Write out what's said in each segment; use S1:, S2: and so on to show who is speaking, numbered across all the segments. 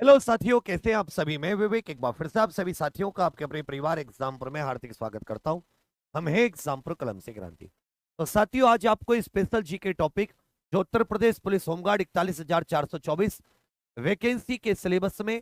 S1: Hello साथियों, कैसे हैं आप सभी। मैं विवेक एक बार फिर से आप सभी साथियों का आपके अपने परिवार एग्जामपुर में हार्दिक स्वागत करता हूं। हम हैं एग्जामपुर कलम से क्रांति। तो साथियों, आज आपको स्पेशल जीके टॉपिक जो Uttar Pradesh police home guard 41,424 vacancy के सिलेबस में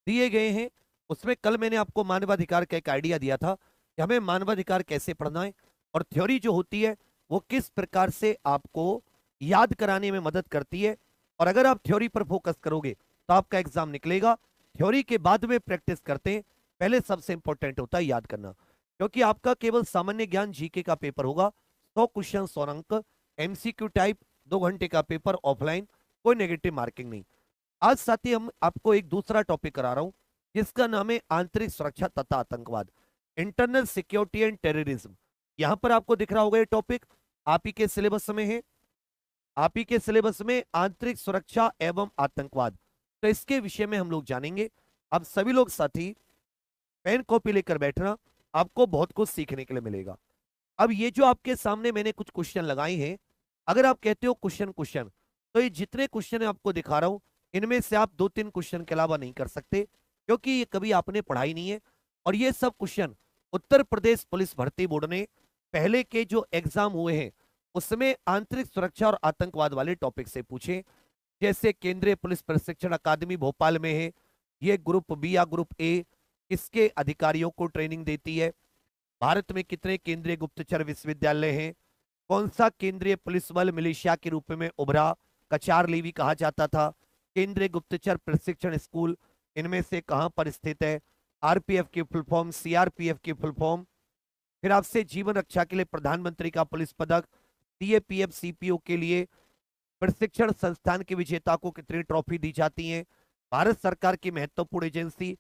S1: दिए गए हैं, उसमें कल मैंने आपको मानवाधिकार का एक आइडिया दिया था कि हमें मानवाधिकार कैसे पढ़ना है और थ्योरी जो होती है वो किस प्रकार से आपको याद कराने में मदद करती है। और अगर आप थ्योरी पर फोकस करोगे तो आपका एग्जाम निकलेगा। थ्योरी के बाद में प्रैक्टिस करते हैं, पहले सबसे इंपॉर्टेंट होता है याद करना, क्योंकि आपका केवल सामान्य ज्ञान जीके का पेपर होगा। 100 क्वेश्चन 100 अंक, एमसीक्यू टाइप, 2 घंटे का पेपर ऑफलाइन, कोई नेगेटिव मार्किंग नहीं। आज साथ ही हम आपको एक दूसरा टॉपिक करा रहा हूं जिसका नाम है आंतरिक सुरक्षा तथा आतंकवाद, इंटरनल सिक्योरिटी एंड टेररिज्म। यहां पर आपको दिख रहा होगा ये टॉपिक आप ही के सिलेबस में है, आप ही के सिलेबस में आंतरिक सुरक्षा एवं आतंकवाद। तो इसके विषय में हम लोग जानेंगे। अब सभी लोग साथी पेन कॉपी लेकर बैठना, आपको बहुत कुछ सीखने के लिए मिलेगा। अब ये जो आपके सामने मैंने कुछ क्वेश्चन लगाए हैं, अगर आप कहते हो क्वेश्चन क्वेश्चन, तो ये जितने क्वेश्चन आपको दिखा रहा हूं इनमें से आप 2-3 क्वेश्चन के अलावा नहीं कर सकते, क्योंकि ये कभी आपने पढ़ाई नहीं है। और ये सब क्वेश्चन उत्तर प्रदेश पुलिस भर्ती बोर्ड ने पहले के जो एग्जाम हुए हैं उसमें आंतरिक सुरक्षा और आतंकवाद वाले टॉपिक से पूछे। जैसे केंद्रीय पुलिस प्रशिक्षण अकादमी भोपाल में है, ये ग्रुप बी या ग्रुप ए किसके अधिकारियों को ट्रेनिंग देती है, भारत में कितने केंद्रीय गुप्तचर विश्वविद्यालय हैं, कौन सा केंद्रीय पुलिस बल मिलिशिया के रूप में उभरा, कचार लेवी कहा जाता था, केंद्रीय गुप्तचर प्रशिक्षण स्कूल इनमें से कहां पर स्थित है, आरपीएफ की फुल फॉर्म, सीआरपीएफ की फुल फॉर्म, फिर आपसे जीवन रक्षा के लिए प्रधानमंत्री का पुलिस पदक, सीएपीएफ सीपीओ के लिए प्रशिक्षण संस्थान के विजेता को कितनी ट्रॉफी दी जाती है, भारत सरकार की महत्वपूर्ण एजेंसी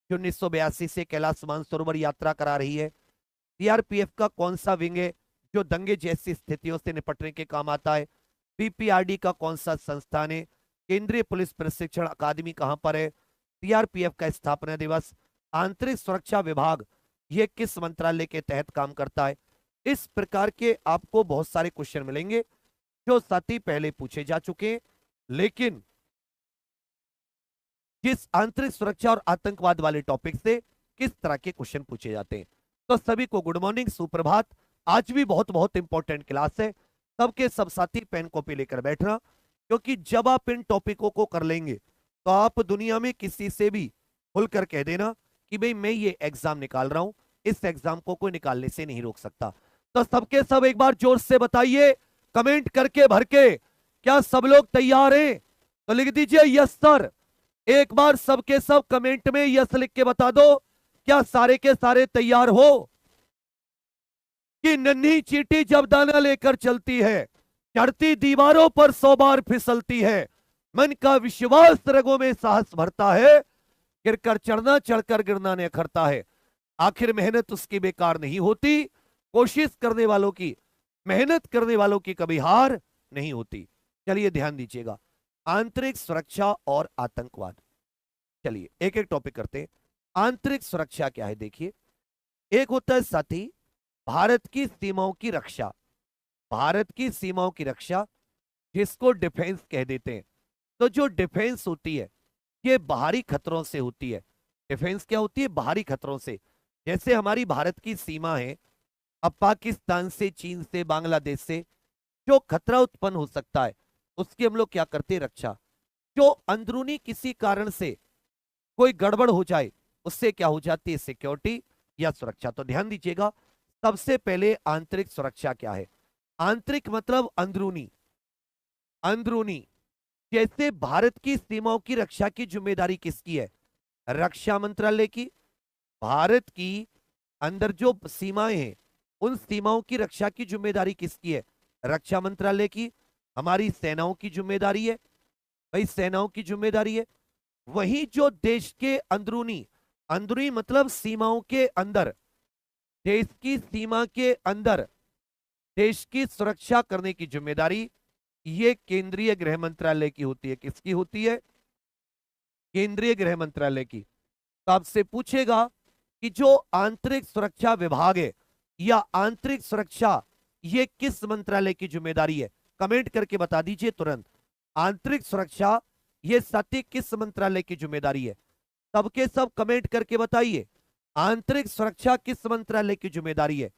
S1: जो 1982 से कैलाश मानसरोवर यात्रा करा रही है, सीआरपीएफ का कौन सा विंग है जो दंगे जैसी स्थितियों से निपटने के काम आता है, पीपीआरडी का कौन सा संस्थान है, केंद्रीय पुलिस प्रशिक्षण अकादमी कहां पर है, सीआरपीएफ का स्थापना दिवस, आंतरिक सुरक्षा विभाग ये किस मंत्रालय के तहत काम करता है। इस प्रकार के आपको बहुत सारे क्वेश्चन मिलेंगे जो साथी पहले पूछे जा चुके हैं, लेकिन जिस आंतरिक सुरक्षा और आतंकवाद वाले टॉपिक से किस तरह के क्वेश्चन पूछे जाते हैं। तो सभी को गुड मॉर्निंग, सुप्रभात। आज भी बहुत बहुत इंपॉर्टेंट क्लास है, सबके सब साथी पेन कॉपी लेकर बैठना, क्योंकि जब आप इन टॉपिकों को कर लेंगे तो आप दुनिया में किसी से भी खुलकर कह देना कि भाई मैं ये एग्जाम निकाल रहा हूं, इस एग्जाम को कोई निकालने से नहीं रोक सकता। तो सबके सब एक बार जोर से बताइए, कमेंट करके भर के, क्या सब लोग तैयार हैं? तो लिख दीजिए यस सर। एक बार सबके सब कमेंट में यस लिख के बता दो, क्या सारे के सारे तैयार हो कि नन्ही चींटी जब दाना लेकर चलती है, चढ़ती दीवारों पर 100 बार फिसलती है, मन का विश्वास रगों में साहस भरता है, गिरकर चढ़ना चढ़कर गिरना ने अखरता है, आखिर मेहनत उसकी बेकार नहीं होती, कोशिश करने वालों की, मेहनत करने वालों की कभी हार नहीं होती। चलिए ध्यान दीजिएगा, आंतरिक सुरक्षा और आतंकवाद। चलिए एक एक टॉपिक करते हैं। आंतरिक सुरक्षा क्या है देखिए, एक होता है साथी भारत की सीमाओं की रक्षा, भारत की सीमाओं की रक्षा जिसको डिफेंस कह देते हैं। तो जो डिफेंस होती है ये बाहरी खतरों से होती है। डिफेंस क्या होती है? बाहरी खतरों से। जैसे हमारी भारत की सीमा है, अब पाकिस्तान से, चीन से, बांग्लादेश से जो खतरा उत्पन्न हो सकता है उसकी हम लोग क्या करते हैं? रक्षा। जो अंदरूनी किसी कारण से कोई गड़बड़ हो जाए उससे क्या हो जाती है? सिक्योरिटी या सुरक्षा। तो ध्यान दीजिएगा, सबसे पहले आंतरिक सुरक्षा क्या है? आंतरिक मतलब अंदरूनी, अंदरूनी। जैसे भारत की सीमाओं की रक्षा की जिम्मेदारी किसकी है? रक्षा मंत्रालय की। भारत की अंदर जो सीमाएं हैं उन सीमाओं की रक्षा की जिम्मेदारी किसकी है? रक्षा मंत्रालय की। हमारी सेनाओं की जिम्मेदारी है, भाई सेनाओं की जिम्मेदारी है। वही जो देश के अंदरूनी, अंदरूनी मतलब सीमाओं के अंदर, देश की सीमा के अंदर देश की सुरक्षा करने की जिम्मेदारी ये केंद्रीय गृह मंत्रालय की होती है। किसकी होती है? केंद्रीय गृह मंत्रालय की। तो आपसे पूछेगा कि जो आंतरिक सुरक्षा विभाग है या आंतरिक सुरक्षा ये किस मंत्रालय की जिम्मेदारी है? कमेंट करके बता दीजिए तुरंत। आंतरिक सुरक्षा ये साथी किस मंत्रालय की जिम्मेदारी है? सबके सब कमेंट करके बताइए। आंतरिक सुरक्षा किस मंत्रालय की जिम्मेदारी है?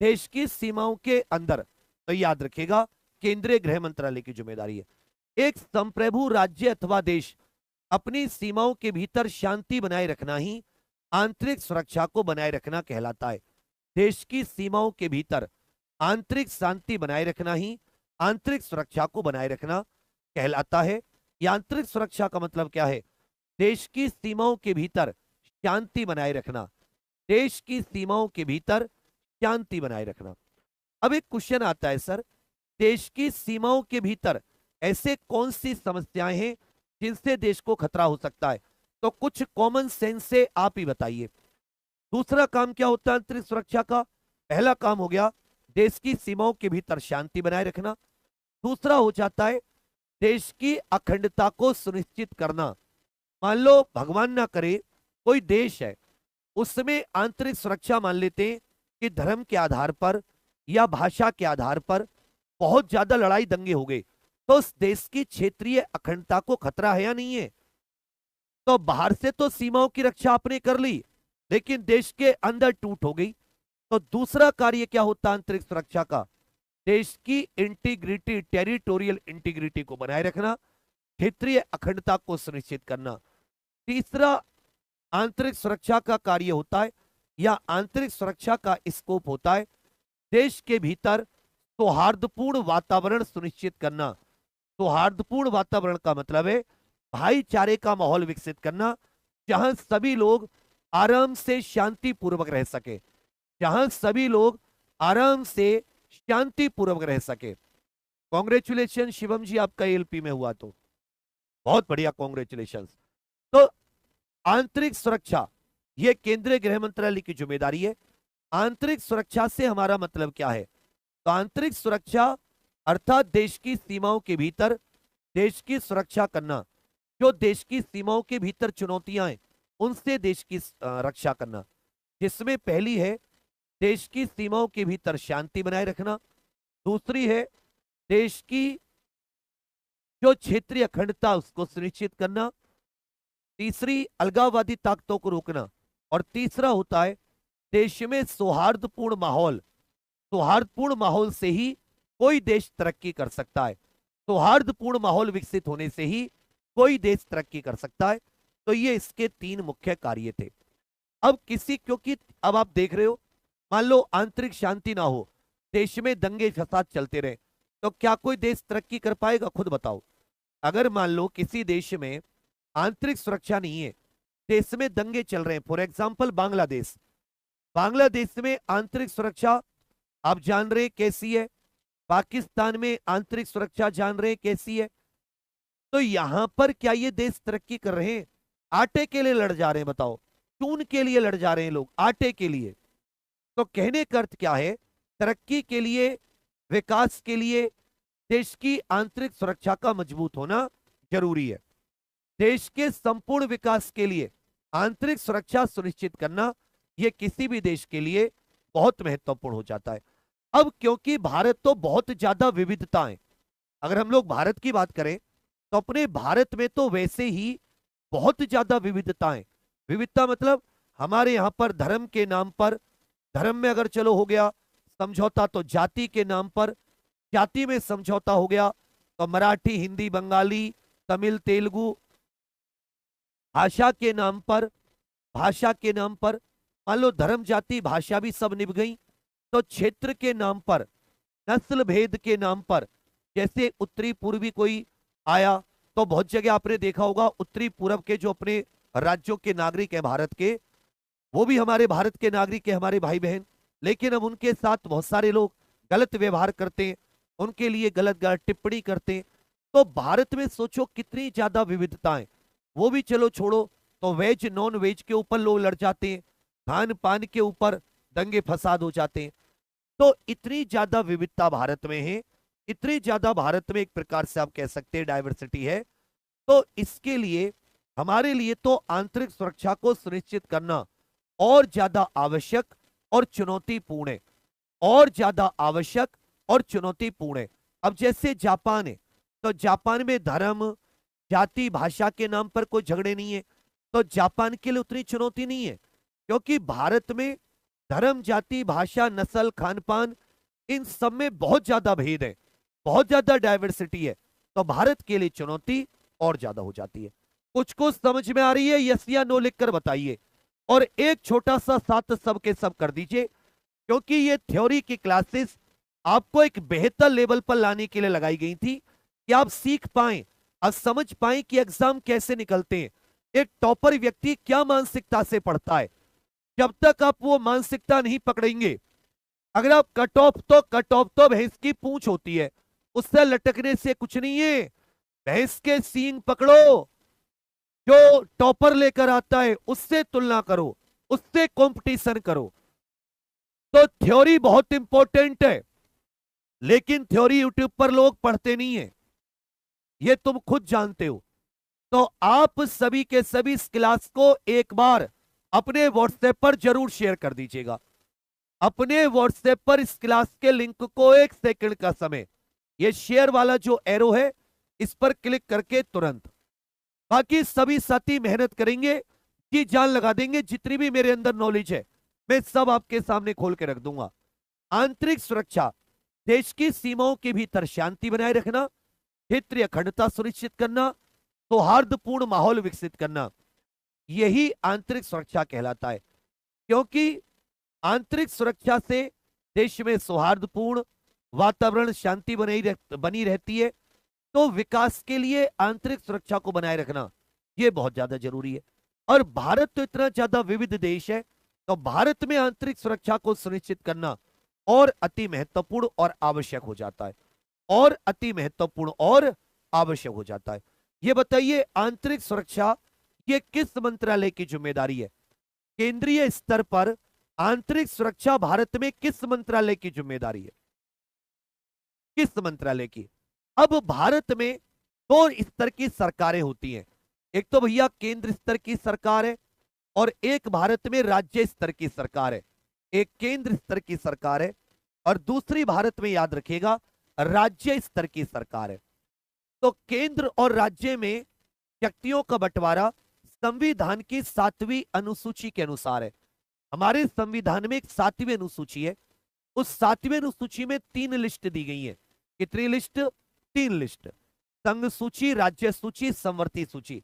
S1: देश की सीमाओं के अंदर, तो याद रखिएगा केंद्रीय गृह मंत्रालय की जिम्मेदारी है। एक संप्रभु राज्य अथवा देश अपनी सीमाओं के भीतर शांति बनाए रखना ही आंतरिक सुरक्षा को बनाए रखना कहलाता है। देश की सीमाओं के भीतर आंतरिक शांति बनाए रखना ही आंतरिक सुरक्षा को बनाए रखना कहलाता है। ये आंतरिक सुरक्षा का मतलब क्या है? देश की सीमाओं के भीतर शांति बनाए रखना, देश की सीमाओं के भीतर शांति बनाए रखना। अब एक क्वेश्चन आता है, सर देश की सीमाओं के भीतर ऐसे कौन सी समस्याएं हैं जिनसे देश को खतरा हो सकता है? तो कुछ कॉमन सेंस से आप ही बताइए। दूसरा काम क्या होता है आंतरिक सुरक्षा का? पहला काम हो गया देश की सीमाओं के भीतर शांति बनाए रखना। दूसरा हो जाता है देश की अखंडता को सुनिश्चित करना। मान लो भगवान ना करे कोई देश है, उसमें आंतरिक सुरक्षा मान लेते हैं कि धर्म के आधार पर या भाषा के आधार पर बहुत ज्यादा लड़ाई दंगे हो गए, तो उस देश की क्षेत्रीय अखंडता को खतरा है या नहीं है? तो बाहर से तो सीमाओं की रक्षा आपने कर ली, लेकिन देश के अंदर टूट हो गई। तो दूसरा कार्य क्या होता है आंतरिक सुरक्षा का? देश की इंटीग्रिटी, टेरिटोरियल इंटीग्रिटी को बनाए रखना, क्षेत्रीय अखंडता को सुनिश्चित करना। तीसरा आंतरिक सुरक्षा का कार्य होता है या आंतरिक सुरक्षा का स्कोप होता है देश के भीतर सौहार्दपूर्ण वातावरण सुनिश्चित करना। सौहार्दपूर्ण वातावरण का मतलब है भाईचारे का माहौल विकसित करना, जहां सभी लोग आराम से शांतिपूर्वक रह सके, जहां सभी लोग आराम से शांतिपूर्वक रह सके। कॉन्ग्रेचुलेशन शिवम जी, आपका एलपी में हुआ तो बहुत बढ़िया, कॉन्ग्रेचुलेशन। तो आंतरिक सुरक्षा यह केंद्रीय गृह मंत्रालय की जिम्मेदारी है। आंतरिक सुरक्षा से हमारा मतलब क्या है? तो आंतरिक सुरक्षा अर्थात देश की सीमाओं के भीतर देश की सुरक्षा करना, जो देश की सीमाओं के भीतर चुनौतियां हैं उनसे देश की रक्षा करना, जिसमें पहली है देश की सीमाओं के भीतर शांति बनाए रखना, दूसरी है देश की जो क्षेत्रीय अखंडता उसको सुनिश्चित करना, तीसरी अलगाववादी ताकतों को रोकना, और तीसरा होता है देश में सौहार्दपूर्ण माहौल। सौहार्दपूर्ण माहौल से ही कोई देश तरक्की कर सकता है, सौहार्दपूर्ण माहौल विकसित होने से ही कोई देश तरक्की कर सकता है। तो ये इसके तीन मुख्य कार्य थे। अब क्योंकि अब आप देख रहे हो, मान लो आंतरिक शांति ना हो, देश में दंगे फसाद चलते रहे, तो क्या कोई देश तरक्की कर पाएगा? खुद बताओ। अगर मान लो किसी देश में आंतरिक सुरक्षा नहीं है, देश में दंगे चल रहे हैं, फॉर एग्जाम्पल बांग्लादेश, बांग्लादेश में आंतरिक सुरक्षा आप जान रहे कैसी है, पाकिस्तान में आंतरिक सुरक्षा जान रहे कैसी है, तो यहां पर क्या ये देश तरक्की कर रहे हैं? आटे के लिए लड़ जा रहे हैं, बताओ, चून के लिए लड़ जा रहे हैं लोग, आटे के लिए। तो कहने का अर्थ क्या है? तरक्की के लिए, विकास के लिए देश की आंतरिक सुरक्षा का मजबूत होना जरूरी है। देश के संपूर्ण विकास के लिए आंतरिक सुरक्षा सुनिश्चित करना यह किसी भी देश के लिए बहुत महत्वपूर्ण हो जाता है। अब क्योंकि भारत तो बहुत ज्यादा विविधता है, अगर हम लोग भारत की बात करें तो अपने भारत में तो वैसे ही बहुत ज्यादा विविधता है। विविधता मतलब हमारे यहाँ पर धर्म के नाम पर, धर्म में अगर चलो हो गया समझौता, तो जाति के नाम पर जाति में समझौता हो गया, तो मराठी, हिंदी, बंगाली, तमिल, तेलुगु, भाषा के नाम पर, भाषा के नाम पर मान लो धर्म, जाति, भाषा भी सब निभ गई। तो क्षेत्र के नाम पर, नस्ल भेद के नाम पर, जैसे उत्तरी पूर्वी कोई आया, तो बहुत जगह आपने देखा होगा उत्तरी पूर्व के जो अपने राज्यों के नागरिक हैं भारत के, वो भी हमारे भारत के नागरिक है, हमारे भाई बहन, लेकिन अब उनके साथ बहुत सारे लोग गलत व्यवहार करते हैं, उनके लिए गलत गलत टिप्पणी करते हैं। तो भारत में सोचो कितनी ज्यादा विविधताएं। वो भी चलो छोड़ो, तो वेज नॉन वेज के ऊपर लोग लड़ जाते हैं, खान पान के ऊपर दंगे फसाद हो जाते हैं। तो इतनी ज्यादा विविधता भारत में है, इतनी ज्यादा भारत में एक प्रकार से आप कह सकते हैं डाइवर्सिटी है। तो इसके लिए हमारे लिए तो आंतरिक सुरक्षा को सुनिश्चित करना और ज्यादा आवश्यक और चुनौतीपूर्ण है, और ज्यादा आवश्यक और चुनौतीपूर्ण है। अब जैसे जापान है, तो जापान में धर्म, जाति भाषा के नाम पर कोई झगड़े नहीं है, तो जापान के लिए उतनी चुनौती नहीं है, क्योंकि भारत में धर्म, जाति, भाषा, नस्ल, खान पान, इन सब में बहुत ज्यादा भेद है, बहुत ज्यादा डाइवर्सिटी है। तो भारत के लिए चुनौती और ज्यादा हो जाती है। कुछ को समझ में आ रही है? यस या नो लिखकर बताइए। और एक छोटा सा साथ सब के सब कर दीजिए, क्योंकि ये थ्योरी की क्लासेस आपको एक बेहतर लेवल पर लाने के लिए लगाई गई थी कि आप सीख पाएं, आप समझ पाएं कि एग्जाम कैसे निकलते हैं, एक टॉपर व्यक्ति क्या मानसिकता से पढ़ता है। जब तक आप वो मानसिकता नहीं पकड़ेंगे, अगर आप कट ऑफ तो भैंस की पूंछ होती है, उससे लटकने से कुछ नहीं है। भैंस के सींग पकड़ो, जो टॉपर लेकर आता है उससे तुलना करो, उससे कंपटीशन करो। तो थ्योरी बहुत इंपॉर्टेंट है, लेकिन थ्योरी यूट्यूब पर लोग पढ़ते नहीं है, ये तुम खुद जानते हो। तो आप सभी के सभी इस क्लास को एक बार अपने व्हाट्सएप पर जरूर शेयर कर दीजिएगा। अपने व्हाट्सएप पर इस क्लास के लिंक को 1 सेकंड का समय, ये शेयर वाला जो एरो है इस पर क्लिक करके तुरंत, बाकी सभी साथी मेहनत करेंगे, जी जान लगा देंगे, जितनी भी मेरे अंदर नॉलेज है मैं सब आपके सामने खोल के रख दूंगा। आंतरिक सुरक्षा, देश की सीमाओं के भीतर शांति बनाए रखना, क्षेत्रीय अखंडता सुनिश्चित करना, सौहार्दपूर्ण माहौल विकसित करना, यही आंतरिक सुरक्षा कहलाता है। क्योंकि आंतरिक सुरक्षा से देश में सौहार्दपूर्ण वातावरण, शांति बनी रहती है। तो विकास के लिए आंतरिक सुरक्षा को बनाए रखना यह बहुत ज्यादा जरूरी है। और भारत तो इतना ज्यादा विविध देश है, तो भारत में आंतरिक सुरक्षा को सुनिश्चित करना और अति महत्वपूर्ण और आवश्यक हो जाता है, और अति महत्वपूर्ण और आवश्यक हो जाता है। ये बताइए, आंतरिक सुरक्षा ये किस मंत्रालय की जिम्मेदारी है? केंद्रीय स्तर पर आंतरिक सुरक्षा भारत में किस मंत्रालय की जिम्मेदारी है? किस मंत्रालय की? अब भारत में 2 स्तर की सरकारें होती हैं, एक तो भैया केंद्र स्तर की सरकार है, और एक भारत में राज्य स्तर की सरकार है। एक केंद्र स्तर की सरकार है और दूसरी भारत में, याद रखिएगा, राज्य स्तर की सरकार है। तो केंद्र और राज्य में शक्तियों का बंटवारा संविधान की 7वीं अनुसूची के अनुसार है। हमारे संविधान में एक 7वीं अनुसूची है, उस 7वीं अनुसूची में 3 लिस्ट दी गई है। कितनी लिस्ट? 3 लिस्ट, संघ सूची, राज्य सूची, समवर्ती सूची।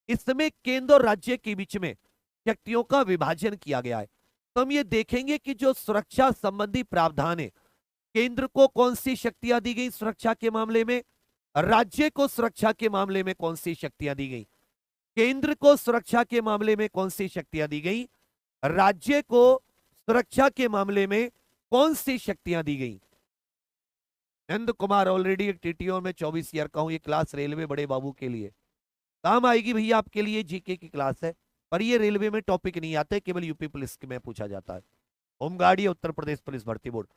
S1: इसमें केंद्र और राज्य के बीच में शक्तियों का विभाजन किया गया है। तो हम ये देखेंगे कि जो सुरक्षा संबंधी प्रावधान है, केंद्र को कौन सी शक्तियां दी गई सुरक्षा के मामले में, राज्य को सुरक्षा के मामले में कौन सी शक्तियां दी गई, केंद्र को सुरक्षा के मामले में कौन सी शक्तियां दी गई, राज्य को सुरक्षा के मामले में कौन सी शक्तियां दी गई। नंद कुमार ऑलरेडी एक टीटीओ में 24 ईयर का हूं, ये क्लास रेलवे बड़े बाबू के लिए काम आएगी भैया, आपके लिए जीके की क्लास है, पर ये रेलवे में टॉपिक नहीं आता है, केवल यूपी पुलिस में पूछा जाता है, होमगार्ड या उत्तर प्रदेश पुलिस भर्ती बोर्ड।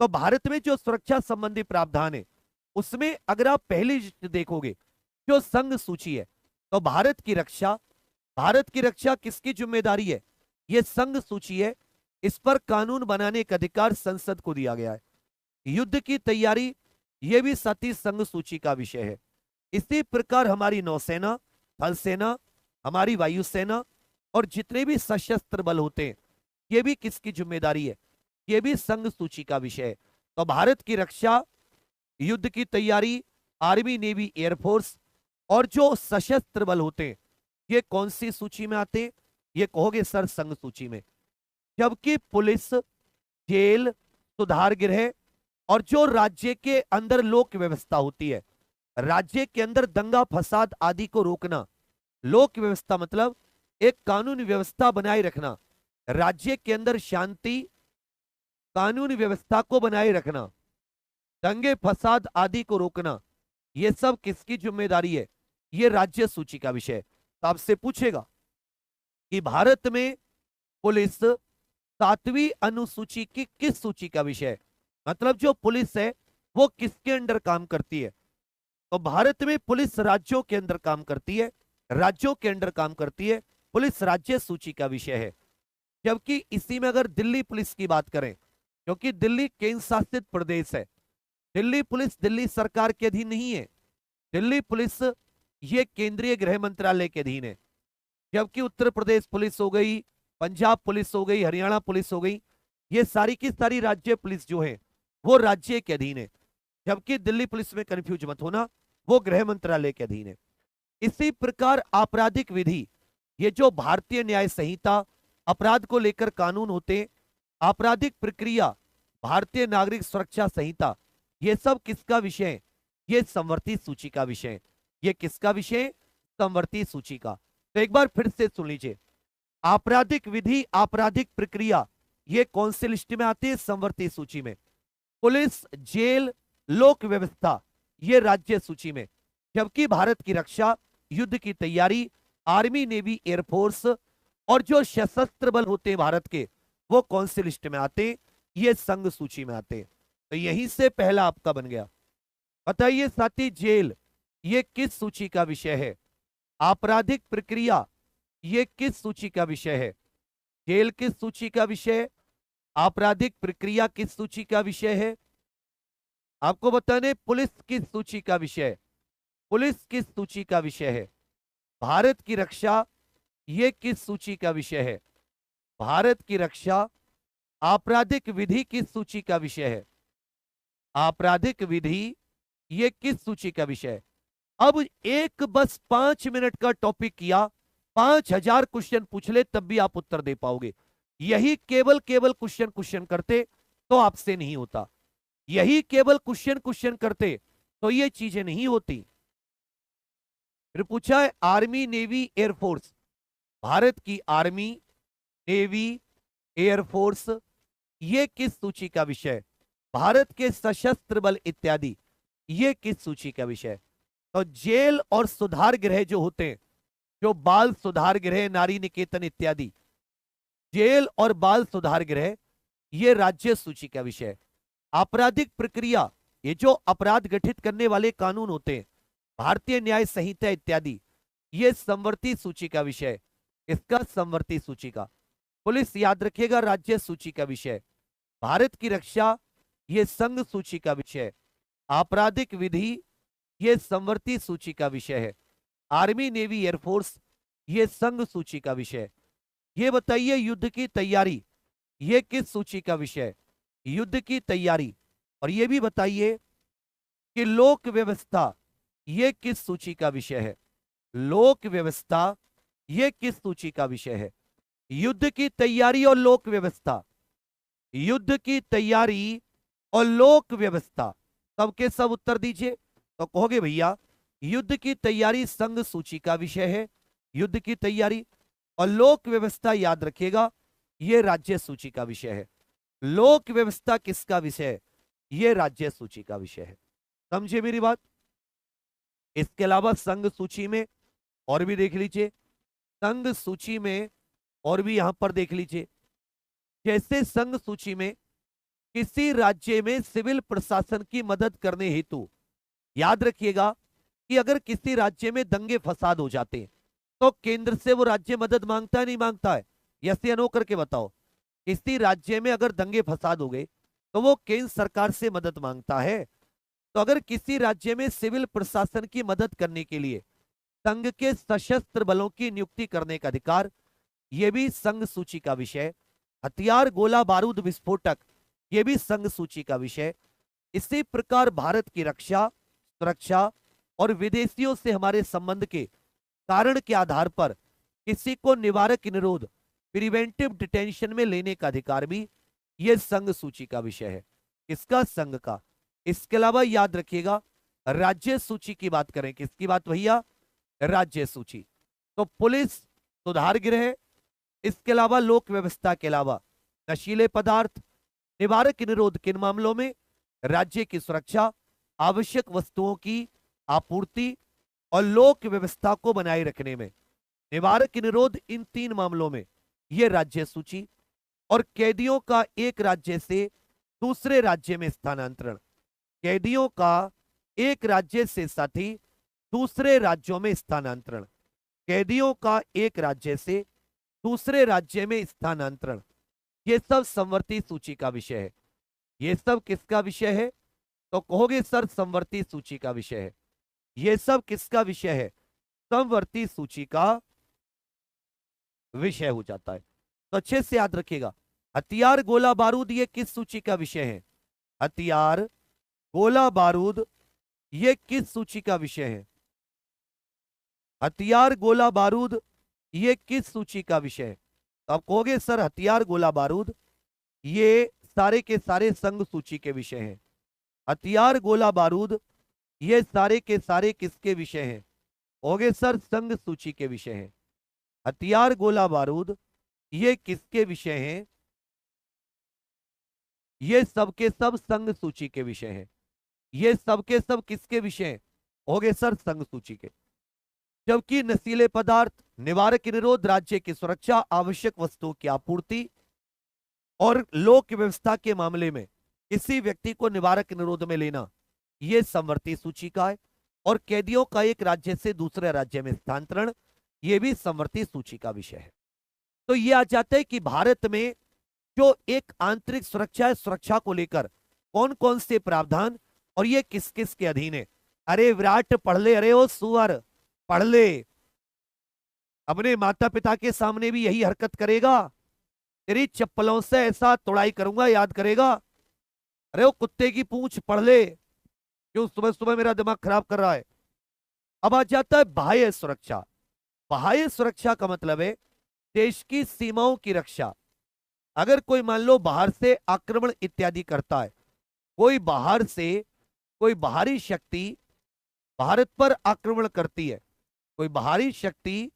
S1: तो भारत में जो सुरक्षा संबंधी प्रावधान है, उसमें अगर आप पहली लिस्ट देखोगे जो संघ सूची है, तो भारत की रक्षा किसकी जिम्मेदारी है? ये संघ सूची है, इस पर कानून बनाने का अधिकार संसद को दिया गया है। युद्ध की तैयारी, यह भी साथी संघ सूची का विषय है। इसी प्रकार हमारी नौसेना, थल सेना, हमारी वायुसेना और जितने भी सशस्त्र बल होते हैं, ये भी किसकी जिम्मेदारी है? ये भी संघ सूची का विषय है। तो भारत की रक्षा, युद्ध की तैयारी, आर्मी, नेवी, एयरफोर्स और जो सशस्त्र बल होते हैं, ये कौन सी सूची में आते हैं? ये कहोगे सर संघ सूची में। जबकि पुलिस, जेल, सुधार गृह और जो राज्य के अंदर लोक व्यवस्था होती है, राज्य के अंदर दंगा फसाद आदि को रोकना, लोक व्यवस्था मतलब एक कानून व्यवस्था बनाए रखना, राज्य के अंदर शांति, कानून व्यवस्था को बनाए रखना, दंगे फसाद आदि को रोकना, ये सब किसकी जिम्मेदारी है? ये राज्य सूची का विषय। तो आपसे पूछेगा कि भारत में पुलिस 7वीं अनुसूची की किस सूची का विषय, मतलब जो पुलिस है वो किसके अंडर काम करती है? तो भारत में पुलिस राज्यों के अंदर काम करती है, राज्यों के अंडर काम करती है, पुलिस राज्य सूची का विषय है। जबकि इसी में अगर दिल्ली पुलिस की बात करें, क्योंकि दिल्ली केंद्र शासित प्रदेश है, दिल्ली पुलिस दिल्ली सरकार के अधीन नहीं है, दिल्ली पुलिस ये केंद्रीय गृह मंत्रालय के अधीन है। जबकि उत्तर प्रदेश पुलिस हो गई, पंजाब पुलिस हो गई, हरियाणा पुलिस हो गई, ये सारी की सारी राज्य पुलिस जो है वो राज्य के अधीन है। जबकि दिल्ली पुलिस में कंफ्यूज मत होना, वो गृह मंत्रालय के अधीन है। इसी प्रकार आपराधिक विधि, ये जो भारतीय न्याय संहिता, अपराध को लेकर कानून होते हैं, आपराधिक प्रक्रिया, भारतीय नागरिक सुरक्षा संहिता, ये सब किसका विषय है? ये संवर्ती सूची का विषय है। ये किसका विषय है? संवर्ती सूची का। तो एक बार फिर से सुन लीजिए, आपराधिक विधि, आपराधिक प्रक्रिया, ये कौन से लिस्ट में आती है? संवर्ती सूची में। पुलिस, जेल, लोक व्यवस्था, ये राज्य सूची में। जबकि भारत की रक्षा, युद्ध की तैयारी, आर्मी, नेवी, एयरफोर्स और जो सशस्त्र बल होते हैं भारत के, वो कौन से लिस्ट में आते हैं? ये संघ सूची में आते हैं। तो यहीं से पहला आपका बन गया। बताइए साथी, जेल ये किस सूची का विषय है? आपराधिक प्रक्रिया ये किस सूची का विषय है? जेल किस सूची का विषय है? आपराधिक प्रक्रिया किस सूची का विषय है? आपको बताने पुलिस किस सूची का विषय है? पुलिस किस सूची का विषय है? भारत की रक्षा ये किस सूची का विषय है? भारत की रक्षा। आपराधिक विधि किस सूची का विषय है? आपराधिक विधि ये किस सूची का विषय है? अब एक बस 5 मिनट का टॉपिक किया, 5000 क्वेश्चन पूछ ले तब भी आप उत्तर दे पाओगे। यही केवल केवल क्वेश्चन क्वेश्चन करते तो आपसे नहीं होता। यही केवल क्वेश्चन क्वेश्चन करते तो ये चीजें नहीं होती। फिर पूछा है आर्मी, नेवी, एयरफोर्स। भारत की आर्मी, नेवी, एयरफोर्स ये किस सूची का विषय? भारत के सशस्त्र बल इत्यादि ये किस सूची का विषय? तो जेल और सुधार गृह जो होते हैं, जो बाल सुधार गृह, नारी निकेतन इत्यादि, जेल और बाल सुधार गृह ये राज्य सूची का विषय। आपराधिक प्रक्रिया, ये जो अपराध गठित करने वाले कानून होते हैं, भारतीय न्याय संहिता इत्यादि, ये संवर्ती सूची का विषय। इसका संवर्ती सूची का। पुलिस याद रखिएगा राज्य सूची का विषय। भारत की रक्षा ये संघ सूची का विषय। आपराधिक विधि ये संवर्ती सूची का विषय है। आर्मी, नेवी, एयरफोर्स ये संघ सूची का विषय। ये बताइए युद्ध की तैयारी ये किस सूची का विषय? युद्ध की तैयारी। और ये भी बताइए कि लोक व्यवस्था ये किस सूची का विषय है? लोक व्यवस्था ये किस सूची का विषय है? युद्ध की तैयारी और लोक व्यवस्था, युद्ध की तैयारी और लोक व्यवस्था, सबके सब उत्तर दीजिए। तो कहोगे भैया युद्ध की तैयारी संघ सूची का विषय है, युद्ध की तैयारी, और लोक व्यवस्था याद रखिएगा यह राज्य सूची का विषय है। लोक व्यवस्था किसका विषय है? यह राज्य सूची का विषय है। समझे मेरी बात? इसके अलावा संघ सूची में और भी देख लीजिए, संघ सूची में और भी यहां पर देख लीजिए। जैसे संघ सूची में किसी राज्य में सिविल प्रशासन की मदद करने हेतु, याद रखिएगा कि अगर किसी राज्य में दंगे फसाद हो जाते हैं तो केंद्र से वो राज्य मदद मांगता है नहीं मांगता है? यस या नो करके बताओ। किसी राज्य में अगर दंगे फसाद हो गए तो वो केंद्र सरकार से मदद मांगता है। तो अगर किसी राज्य में सिविल प्रशासन की मदद करने के लिए संघ के सशस्त्र बलों की नियुक्ति करने का अधिकार, यह भी संघ सूची का विषय। हथियार, गोला बारूद, विस्फोटक, यह भी संघ सूची का विषय। इसी प्रकार भारत की रक्षा, सुरक्षा और विदेशियों से हमारे संबंध के कारण के आधार पर किसी को निवारक निरोध, प्रिवेंटिव डिटेंशन में लेने का अधिकार भी यह संघ सूची का विषय है। किसका? संघ का। इसके अलावा याद रखिएगा राज्य सूची की बात करें, किसकी बात भैया? राज्य सूची। तो पुलिस, सुधार गृह, इसके अलावा लोक व्यवस्था के अलावा नशीले पदार्थ, निवारक निरोध किन मामलों में? राज्य की सुरक्षा, आवश्यक वस्तुओं की आपूर्ति और लोक व्यवस्था को बनाए रखने में। निवारक निरोध इन 3 मामलों में यह राज्य सूची। और कैदियों का एक राज्य से दूसरे राज्य में स्थानांतरण, कैदियों का एक राज्य से साथी दूसरे राज्यों में स्थानांतरण, कैदियों का एक राज्य से दूसरे राज्य में स्थानांतरण, ये सब संवर्ती सूची का विषय है। ये सब किसका विषय है? तो कहोगे सर संवर्ती सूची का विषय है। ये सब किसका विषय है? समवर्ती सूची का विषय हो जाता है। तो अच्छे से याद रखिएगा, हथियार गोला बारूद ये किस सूची का विषय है? हथियार गोला बारूद ये किस सूची का विषय है? हथियार गोला बारूद ये किस सूची का विषय है? तो आप कहोगे सर हथियार गोला बारूद ये सारे के सारे संघ सूची के विषय हैं। हथियार गोला बारूद ये सारे के सारे किसके विषय हैं? कहोगे सर संघ सूची के विषय हैं। हथियार गोला बारूद ये किसके विषय हैं? ये सबके सब संघ सूची के विषय हैं। ये सबके सब किसके विषय हैं? कहोगे सर संघ सूची के। जबकि नशीले पदार्थ, निवारक निरोध, राज्य की सुरक्षा, आवश्यक वस्तुओं की आपूर्ति और लोक व्यवस्था के मामले में किसी व्यक्ति को निवारक निरोध में लेना, यह समवर्ती सूची का है। और कैदियों का एक राज्य से दूसरे राज्य में स्थानांतरण, यह भी समवर्ती सूची का विषय है। तो यह आ जाता है कि भारत में जो एक आंतरिक सुरक्षा है, सुरक्षा को लेकर कौन कौन से प्रावधान और ये किस किस के अधीन है। अरे विराट पढ़ ले, अरे ओ सुअर पढ़ ले। अपने माता पिता के सामने भी यही हरकत करेगा, तेरी चप्पलों से ऐसा तोड़ाई करूंगा, याद करेगा। अरे वो कुत्ते की पूंछ पढ़ ले, क्यों सुबह सुबह मेरा दिमाग खराब कर रहा है। अब आ जाता है बाह्य सुरक्षा। बाह्य सुरक्षा का मतलब है देश की सीमाओं की रक्षा। अगर कोई मान लो बाहर से आक्रमण इत्यादि करता है, कोई बाहर से कोई बाहरी शक्ति भारत पर आक्रमण करती है, कोई बाहरी शक्ति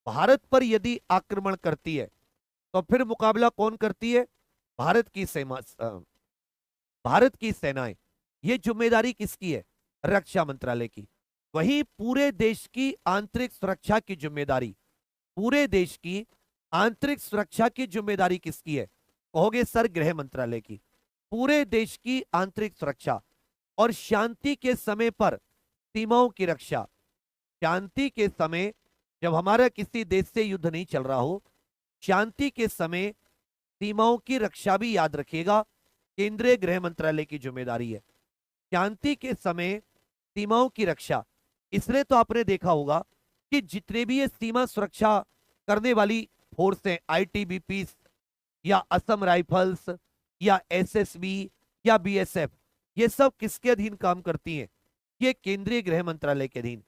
S1: भारत पर यदि आक्रमण करती है, तो फिर मुकाबला कौन करती है? भारत की सेना, भारत की सेनाएं। ये जिम्मेदारी किसकी है? रक्षा मंत्रालय की। वहीं पूरे देश की आंतरिक सुरक्षा की जिम्मेदारी, पूरे देश की आंतरिक सुरक्षा की जिम्मेदारी किसकी है? कहोगे सर गृह मंत्रालय की। पूरे देश की आंतरिक सुरक्षा और शांति के समय पर सीमाओं की रक्षा। शांति के समय, जब हमारा किसी देश से युद्ध नहीं चल रहा हो, शांति के समय सीमाओं की रक्षा भी याद रखिएगा, केंद्रीय गृह मंत्रालय की जिम्मेदारी है। शांति के समय सीमाओं की रक्षा, इसलिए तो आपने देखा होगा कि जितने भी ये सीमा सुरक्षा करने वाली फोर्स हैं, आईटीबीपी या असम राइफल्स या एसएसबी या बीएसएफ, ये सब किसके अधीन काम करती हैं? ये केंद्रीय गृह मंत्रालय के अधीन।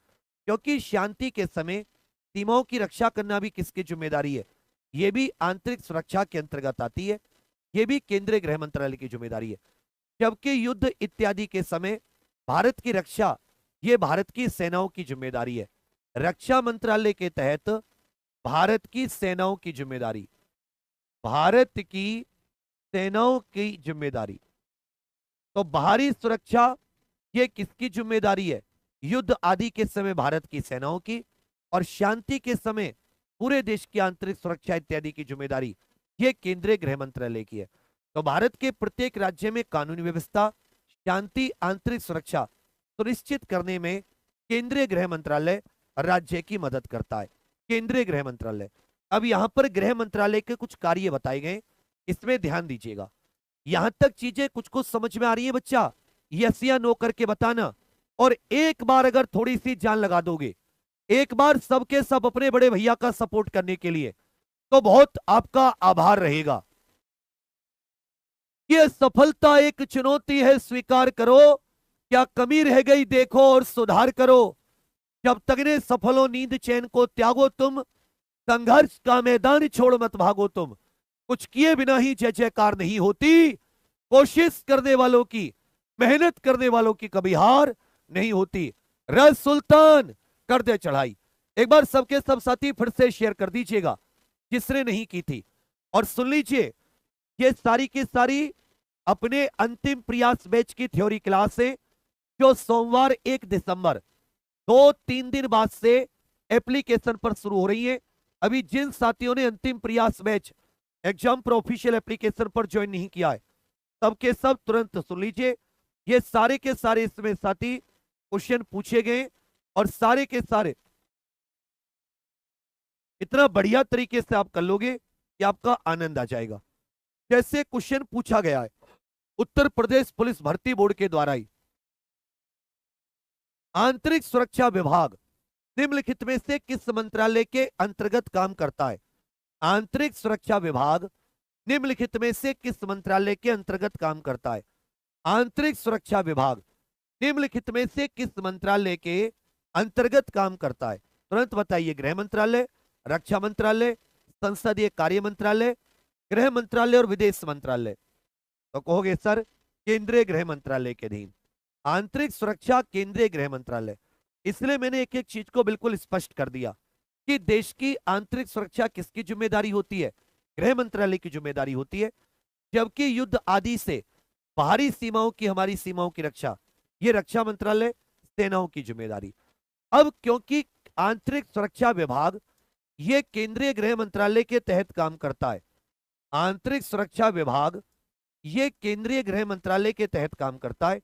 S1: क्योंकि शांति के समय सीमाओं की रक्षा करना भी किसकी जिम्मेदारी है? ये भी आंतरिक सुरक्षा के अंतर्गत आती है, ये भी केंद्रीय गृह मंत्रालय की जिम्मेदारी है। जबकि युद्ध इत्यादि के समय भारत की रक्षा, ये भारत की सेनाओं की जिम्मेदारी है। रक्षा मंत्रालय के तहत भारत की सेनाओं की जिम्मेदारी, भारत की सेनाओं की जिम्मेदारी। तो बाहरी सुरक्षा ये किसकी जिम्मेदारी है? युद्ध आदि के समय भारत की सेनाओं की, और शांति के समय पूरे देश की आंतरिक सुरक्षा इत्यादि की जिम्मेदारी ये केंद्रीय गृह मंत्रालय की है। तो भारत के प्रत्येक राज्य में कानूनी व्यवस्था, शांति, आंतरिक सुरक्षा सुनिश्चित करने में केंद्रीय गृह मंत्रालय राज्य की मदद करता है। केंद्रीय गृह मंत्रालय। अब यहां पर गृह मंत्रालय के कुछ कार्य बताए गए, इसमें ध्यान दीजिएगा। यहां तक चीजें कुछ कुछ समझ में आ रही है बच्चा? यस या नो करके बताना। और एक बार अगर थोड़ी सी जान लगा दोगे, एक बार सबके सब अपने बड़े भैया का सपोर्ट करने के लिए, तो बहुत आपका आभार रहेगा। यह सफलता एक चुनौती है, स्वीकार करो। क्या कमी रह गई देखो और सुधार करो। जब तक ने सफलो नींद चैन को त्यागो तुम, संघर्ष का मैदान छोड़ मत भागो तुम। कुछ किए बिना ही जय जयकार नहीं होती, कोशिश करने वालों की, मेहनत करने वालों की कभी हार नहीं होती। रस सुल्तान कर दे चढ़ाई। एक बार सबके सब साथी फिर से शेयर कर दीजिएगा जिसने नहीं की थी। और सुन लीजिए, ये सारी की सारी अपने अंतिम प्रयास बैच की थ्योरी क्लास है, जो सोमवार 1 दिसंबर 2-3 दिन बाद से एप्लीकेशन पर शुरू हो रही है। अभी जिन साथियों ने अंतिम प्रयास बैच एग्जाम पर ऑफिशियल एप्लीकेशन पर ज्वाइन नहीं किया है, सबके सब तुरंत सुन लीजिए। ये सारे के सारे इसमें साथी क्वेश्चन पूछे गए, और सारे के सारे इतना बढ़िया तरीके से आप कर लोगे कि आपका आनंद आ जाएगा। जैसे क्वेश्चन पूछा गया है उत्तर प्रदेश पुलिस भर्ती बोर्ड के द्वारा ही, आंतरिक सुरक्षा विभाग निम्नलिखित में से किस मंत्रालय के अंतर्गत काम करता है? आंतरिक सुरक्षा विभाग निम्नलिखित में से किस मंत्रालय के अंतर्गत काम करता है? आंतरिक सुरक्षा विभाग निम्नलिखित में से किस मंत्रालय के अंतर्गत काम करता है? तुरंत बताइए। गृह मंत्रालय, रक्षा मंत्रालय, संसदीय कार्य मंत्रालय, गृह मंत्रालय और विदेश मंत्रालय। तो कहोगे सर केंद्रीय गृह मंत्रालय के अधीन। आंतरिक सुरक्षा केंद्रीय गृह मंत्रालय। इसलिए मैंने एक एक चीज को बिल्कुल स्पष्ट कर दिया कि देश की आंतरिक सुरक्षा किसकी जिम्मेदारी होती है? गृह मंत्रालय की जिम्मेदारी होती है। जबकि युद्ध आदि से बाहरी सीमाओं की, हमारी सीमाओं की रक्षा, ये रक्षा मंत्रालय, सेनाओं की जिम्मेदारी। अब क्योंकि आंतरिक सुरक्षा विभाग ये केंद्रीय गृह मंत्रालय के तहत काम करता है, आंतरिक सुरक्षा विभाग ये केंद्रीय गृह मंत्रालय के तहत काम करता है,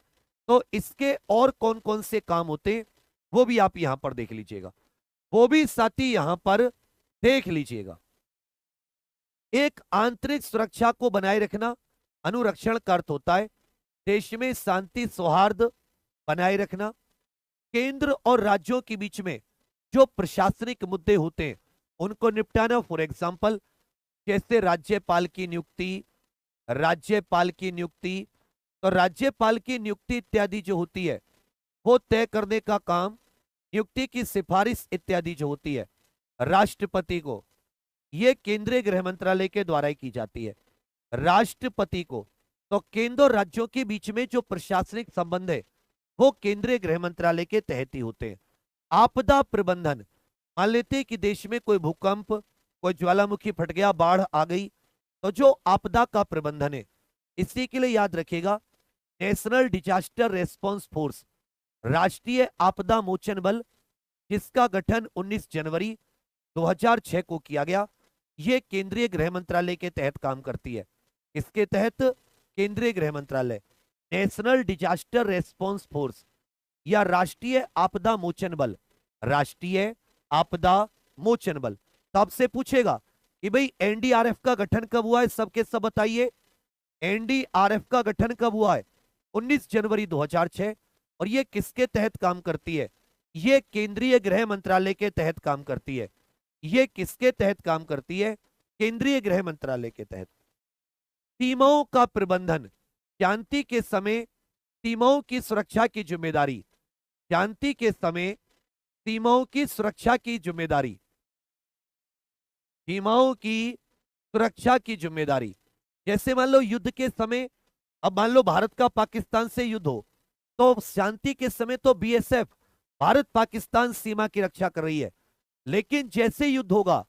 S1: तो इसके और कौन कौन से काम होते हैं वो भी आप यहां पर देख लीजिएगा, वो भी साथी यहां पर देख लीजिएगा। एक आंतरिक सुरक्षा को बनाए रखना, अनुरक्षण का अर्थ होता है देश में शांति सौहार्द बनाए रखना, केंद्र और राज्यों के बीच में जो प्रशासनिक मुद्दे होते हैं उनको निपटाना। फॉर एग्जाम्पल जैसे राज्यपाल की नियुक्ति, राज्यपाल की नियुक्ति, तो राज्यपाल की नियुक्ति इत्यादि जो होती है वो तय करने का काम, नियुक्ति की सिफारिश इत्यादि जो होती है राष्ट्रपति को, ये केंद्रीय गृह मंत्रालय के द्वारा ही की जाती है। राष्ट्रपति को, तो केंद्र और राज्यों के बीच में जो प्रशासनिक संबंध है वो केंद्रीय गृह मंत्रालय के तहत ही होते हैं। आपदा प्रबंधन, मान लेते हैं कि देश में कोई भूकंप, कोई ज्वालामुखी फट गया, बाढ़ आ गई, तो जो आपदा का प्रबंधन है इसी के लिए याद रखिएगा नेशनल डिजास्टर रेस्पॉन्स फोर्स, राष्ट्रीय आपदा मोचन बल, जिसका गठन 19 जनवरी 2006 को किया गया, ये केंद्रीय गृह मंत्रालय के तहत काम करती है। इसके तहत केंद्रीय गृह मंत्रालय नेशनल डिजास्टर रेस्पॉन्स फोर्स या राष्ट्रीय आपदा मोचन बल, राष्ट्रीय आपदा मोचन बल। तो आपसे पूछेगा कि भाई एनडीआरएफ का गठन कब हुआ है, सबके सब बताइए। एनडीआरएफ का गठन कब हुआ है? 19 जनवरी 2006। और ये किसके तहत काम करती है? ये केंद्रीय गृह मंत्रालय के तहत काम करती है। ये किसके तहत काम करती है? केंद्रीय गृह मंत्रालय के तहत। सीमाओं का प्रबंधन, शांति के समय सीमाओं की सुरक्षा की जिम्मेदारी, शांति के समय सीमाओं की सुरक्षा की जिम्मेदारी, सीमाओं की सुरक्षा की जिम्मेदारी। जैसे मान लो युद्ध के समय, अब मान लो भारत का पाकिस्तान से युद्ध हो, तो शांति के समय तो बीएसएफ भारत पाकिस्तान सीमा की रक्षा कर रही है, लेकिन जैसे युद्ध होगा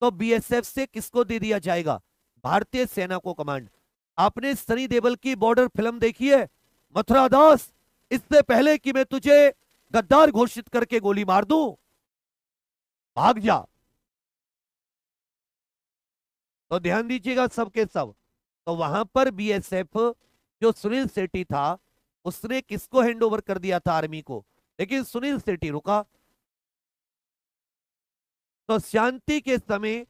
S1: तो बीएसएफ से किसको दे दिया जाएगा? भारतीय सेना को कमांड। आपने सनी देओल की बॉर्डर फिल्म देखी है, मथुरा दास, इससे पहले कि मैं तुझे गद्दार घोषित करके गोली मार दूं, भाग जा। तो ध्यान दीजिएगा सबके सब। तो वहां पर बीएसएफ जो सुनील शेट्टी था उसने किसको हैंडओवर कर दिया था? आर्मी को, लेकिन सुनील शेट्टी रुका। तो शांति के समय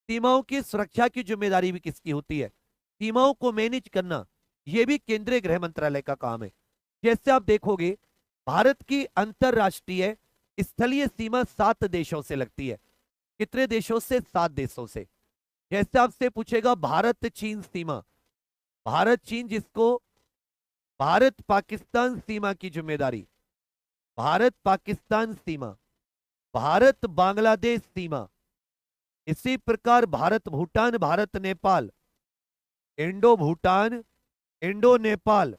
S1: सीमाओं की सुरक्षा की जिम्मेदारी भी किसकी होती है? सीमाओं को मैनेज करना यह भी केंद्रीय गृह मंत्रालय का काम है। जैसे आप देखोगे भारत की अंतरराष्ट्रीय स्थलीय सीमा 7 देशों से लगती है। कितने देशों से? 7 देशों से। जैसे आपसे पूछेगा भारत चीन सीमा, भारत चीन, जिसको भारत पाकिस्तान सीमा की जिम्मेदारी, भारत पाकिस्तान सीमा, भारत बांग्लादेश सीमा, इसी प्रकार भारत भूटान, भारत नेपाल, इंडो भूटान, इंडो नेपाल,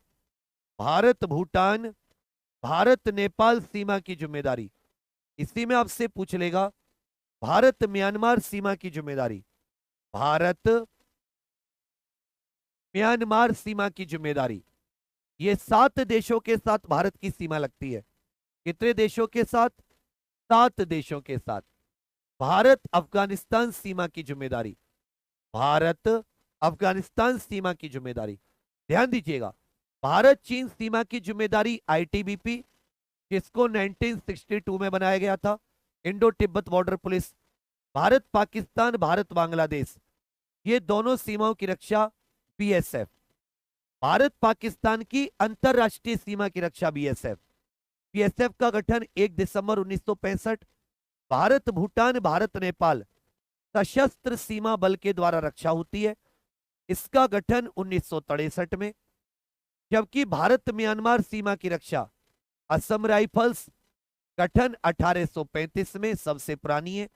S1: भारत भूटान, भारत नेपाल सीमा की जिम्मेदारी। इसी में आपसे पूछ लेगा भारत म्यांमार सीमा की जिम्मेदारी, भारत म्यांमार सीमा की जिम्मेदारी। ये 7 देशों के साथ भारत की सीमा लगती है। कितने देशों के साथ? 7 देशों के साथ। भारत अफगानिस्तान सीमा की जिम्मेदारी, भारत अफगानिस्तान सीमा की जिम्मेदारी। ध्यान दीजिएगा भारत चीन सीमा की जिम्मेदारी आईटीबीपी, जिसको 1962 में बनाया गया था, Indo Tibet border police. Bharat Pakistan, Bharat Bangladesh, ये दोनों सीमाओं की रक्षा बीएसएफ। भारत पाकिस्तान की अंतरराष्ट्रीय सीमा की रक्षा बीएसएफ। बीएसएफ का गठन 1 दिसंबर 1965, भारत भूटान भारत नेपाल सशस्त्र सीमा बल के द्वारा रक्षा होती है। इसका गठन 1963 में। जबकि भारत म्यांमार सीमा की रक्षा असम राइफल्स गठन 1835 में सबसे पुरानी है।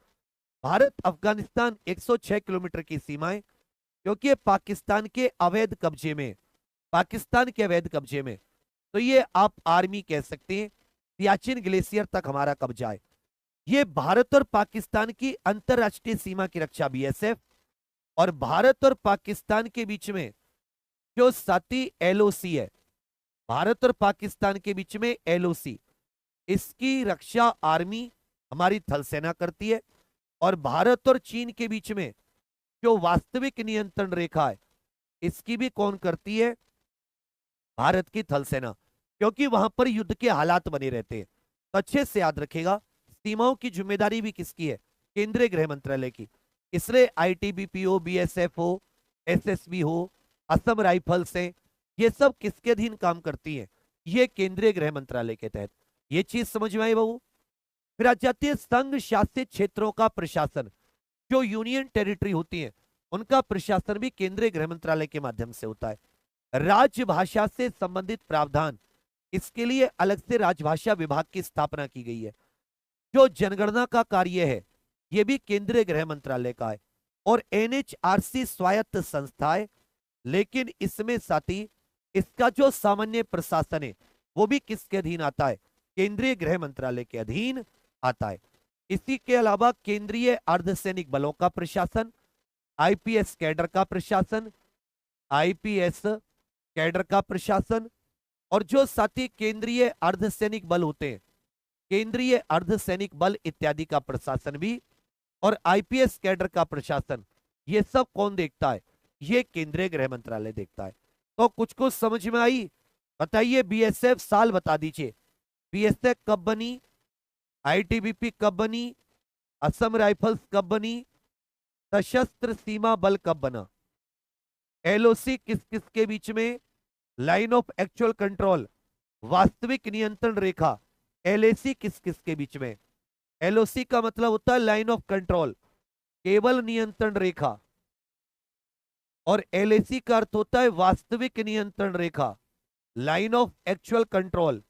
S1: भारत अफगानिस्तान 106 किलोमीटर की सीमाएं, क्योंकि ये पाकिस्तान के अवैध कब्जे में, पाकिस्तान के अवैध कब्जे में, तो ये आप आर्मी कह सकते हैं। सियाचिन ग्लेशियर तक हमारा कब्जा है। ये भारत और पाकिस्तान की अंतरराष्ट्रीय सीमा की रक्षा बीएसएफ, और भारत और पाकिस्तान के बीच में जो साथी एलओसी है, भारत और पाकिस्तान के बीच में एलओसी, इसकी रक्षा आर्मी हमारी थल सेना करती है। और भारत और चीन के बीच में जो वास्तविक नियंत्रण रेखा है, इसकी भी कौन करती है? भारत की थल सेना, क्योंकि वहां पर युद्ध के हालात बने रहते हैं। तो अच्छे से याद रखेगा, सीमाओं की जिम्मेदारी भी किसकी है? केंद्रीय गृह मंत्रालय की। इसलिए आईटीबीपी हो, बीएसएफ हो, एसएसबी हो, असम राइफल्स है, ये सब किसके अधीन काम करती हैं? ये केंद्रीय गृह मंत्रालय के तहत। ये चीज समझ में आई बहू? फिर आ जाती है संघ शासित क्षेत्रों का प्रशासन। जो यूनियन टेरिटरी होती है, उनका प्रशासन भी केंद्रीय गृह मंत्रालय के माध्यम से होता है। राजभाषा से संबंधित प्रावधान, इसके लिए अलग से राजभाषा विभाग की स्थापना की गई है। जो जनगणना का कार्य है, यह भी केंद्रीय गृह मंत्रालय का है। और एनएचआरसी स्वायत्त संस्था है, लेकिन इसमें साथी इसका जो सामान्य प्रशासन है, वो भी किसके अधीन आता है? केंद्रीय गृह मंत्रालय के अधीन आता है। इसी के अलावा केंद्रीय अर्धसैनिक बलों का प्रशासन, आईपीएस कैडर का प्रशासन, आईपीएस कैडर का प्रशासन, और जो साथी केंद्रीय अर्धसैनिक बल होते हैं, केंद्रीय अर्धसैनिक बल इत्यादि का प्रशासन भी, और आईपीएस कैडर का प्रशासन, ये सब कौन देखता है? ये केंद्रीय गृह मंत्रालय देखता है। तो कुछ समझ में आई? बताइए, बीएसएफ साल बता दीजिए। बीएसएफ कब बनी? आईटीबीपी कब बनी? असम राइफल्स कब बनी? सशस्त्र सीमा बल कब बना? एलओसी किस किस के बीच में? लाइन ऑफ एक्चुअल कंट्रोल, वास्तविक नियंत्रण रेखा, एलएसी किस किस के बीच में? एलओसी का मतलब होता है लाइन ऑफ कंट्रोल, केवल नियंत्रण रेखा, और एलएसी का अर्थ होता है वास्तविक नियंत्रण रेखा, लाइन ऑफ एक्चुअल कंट्रोल,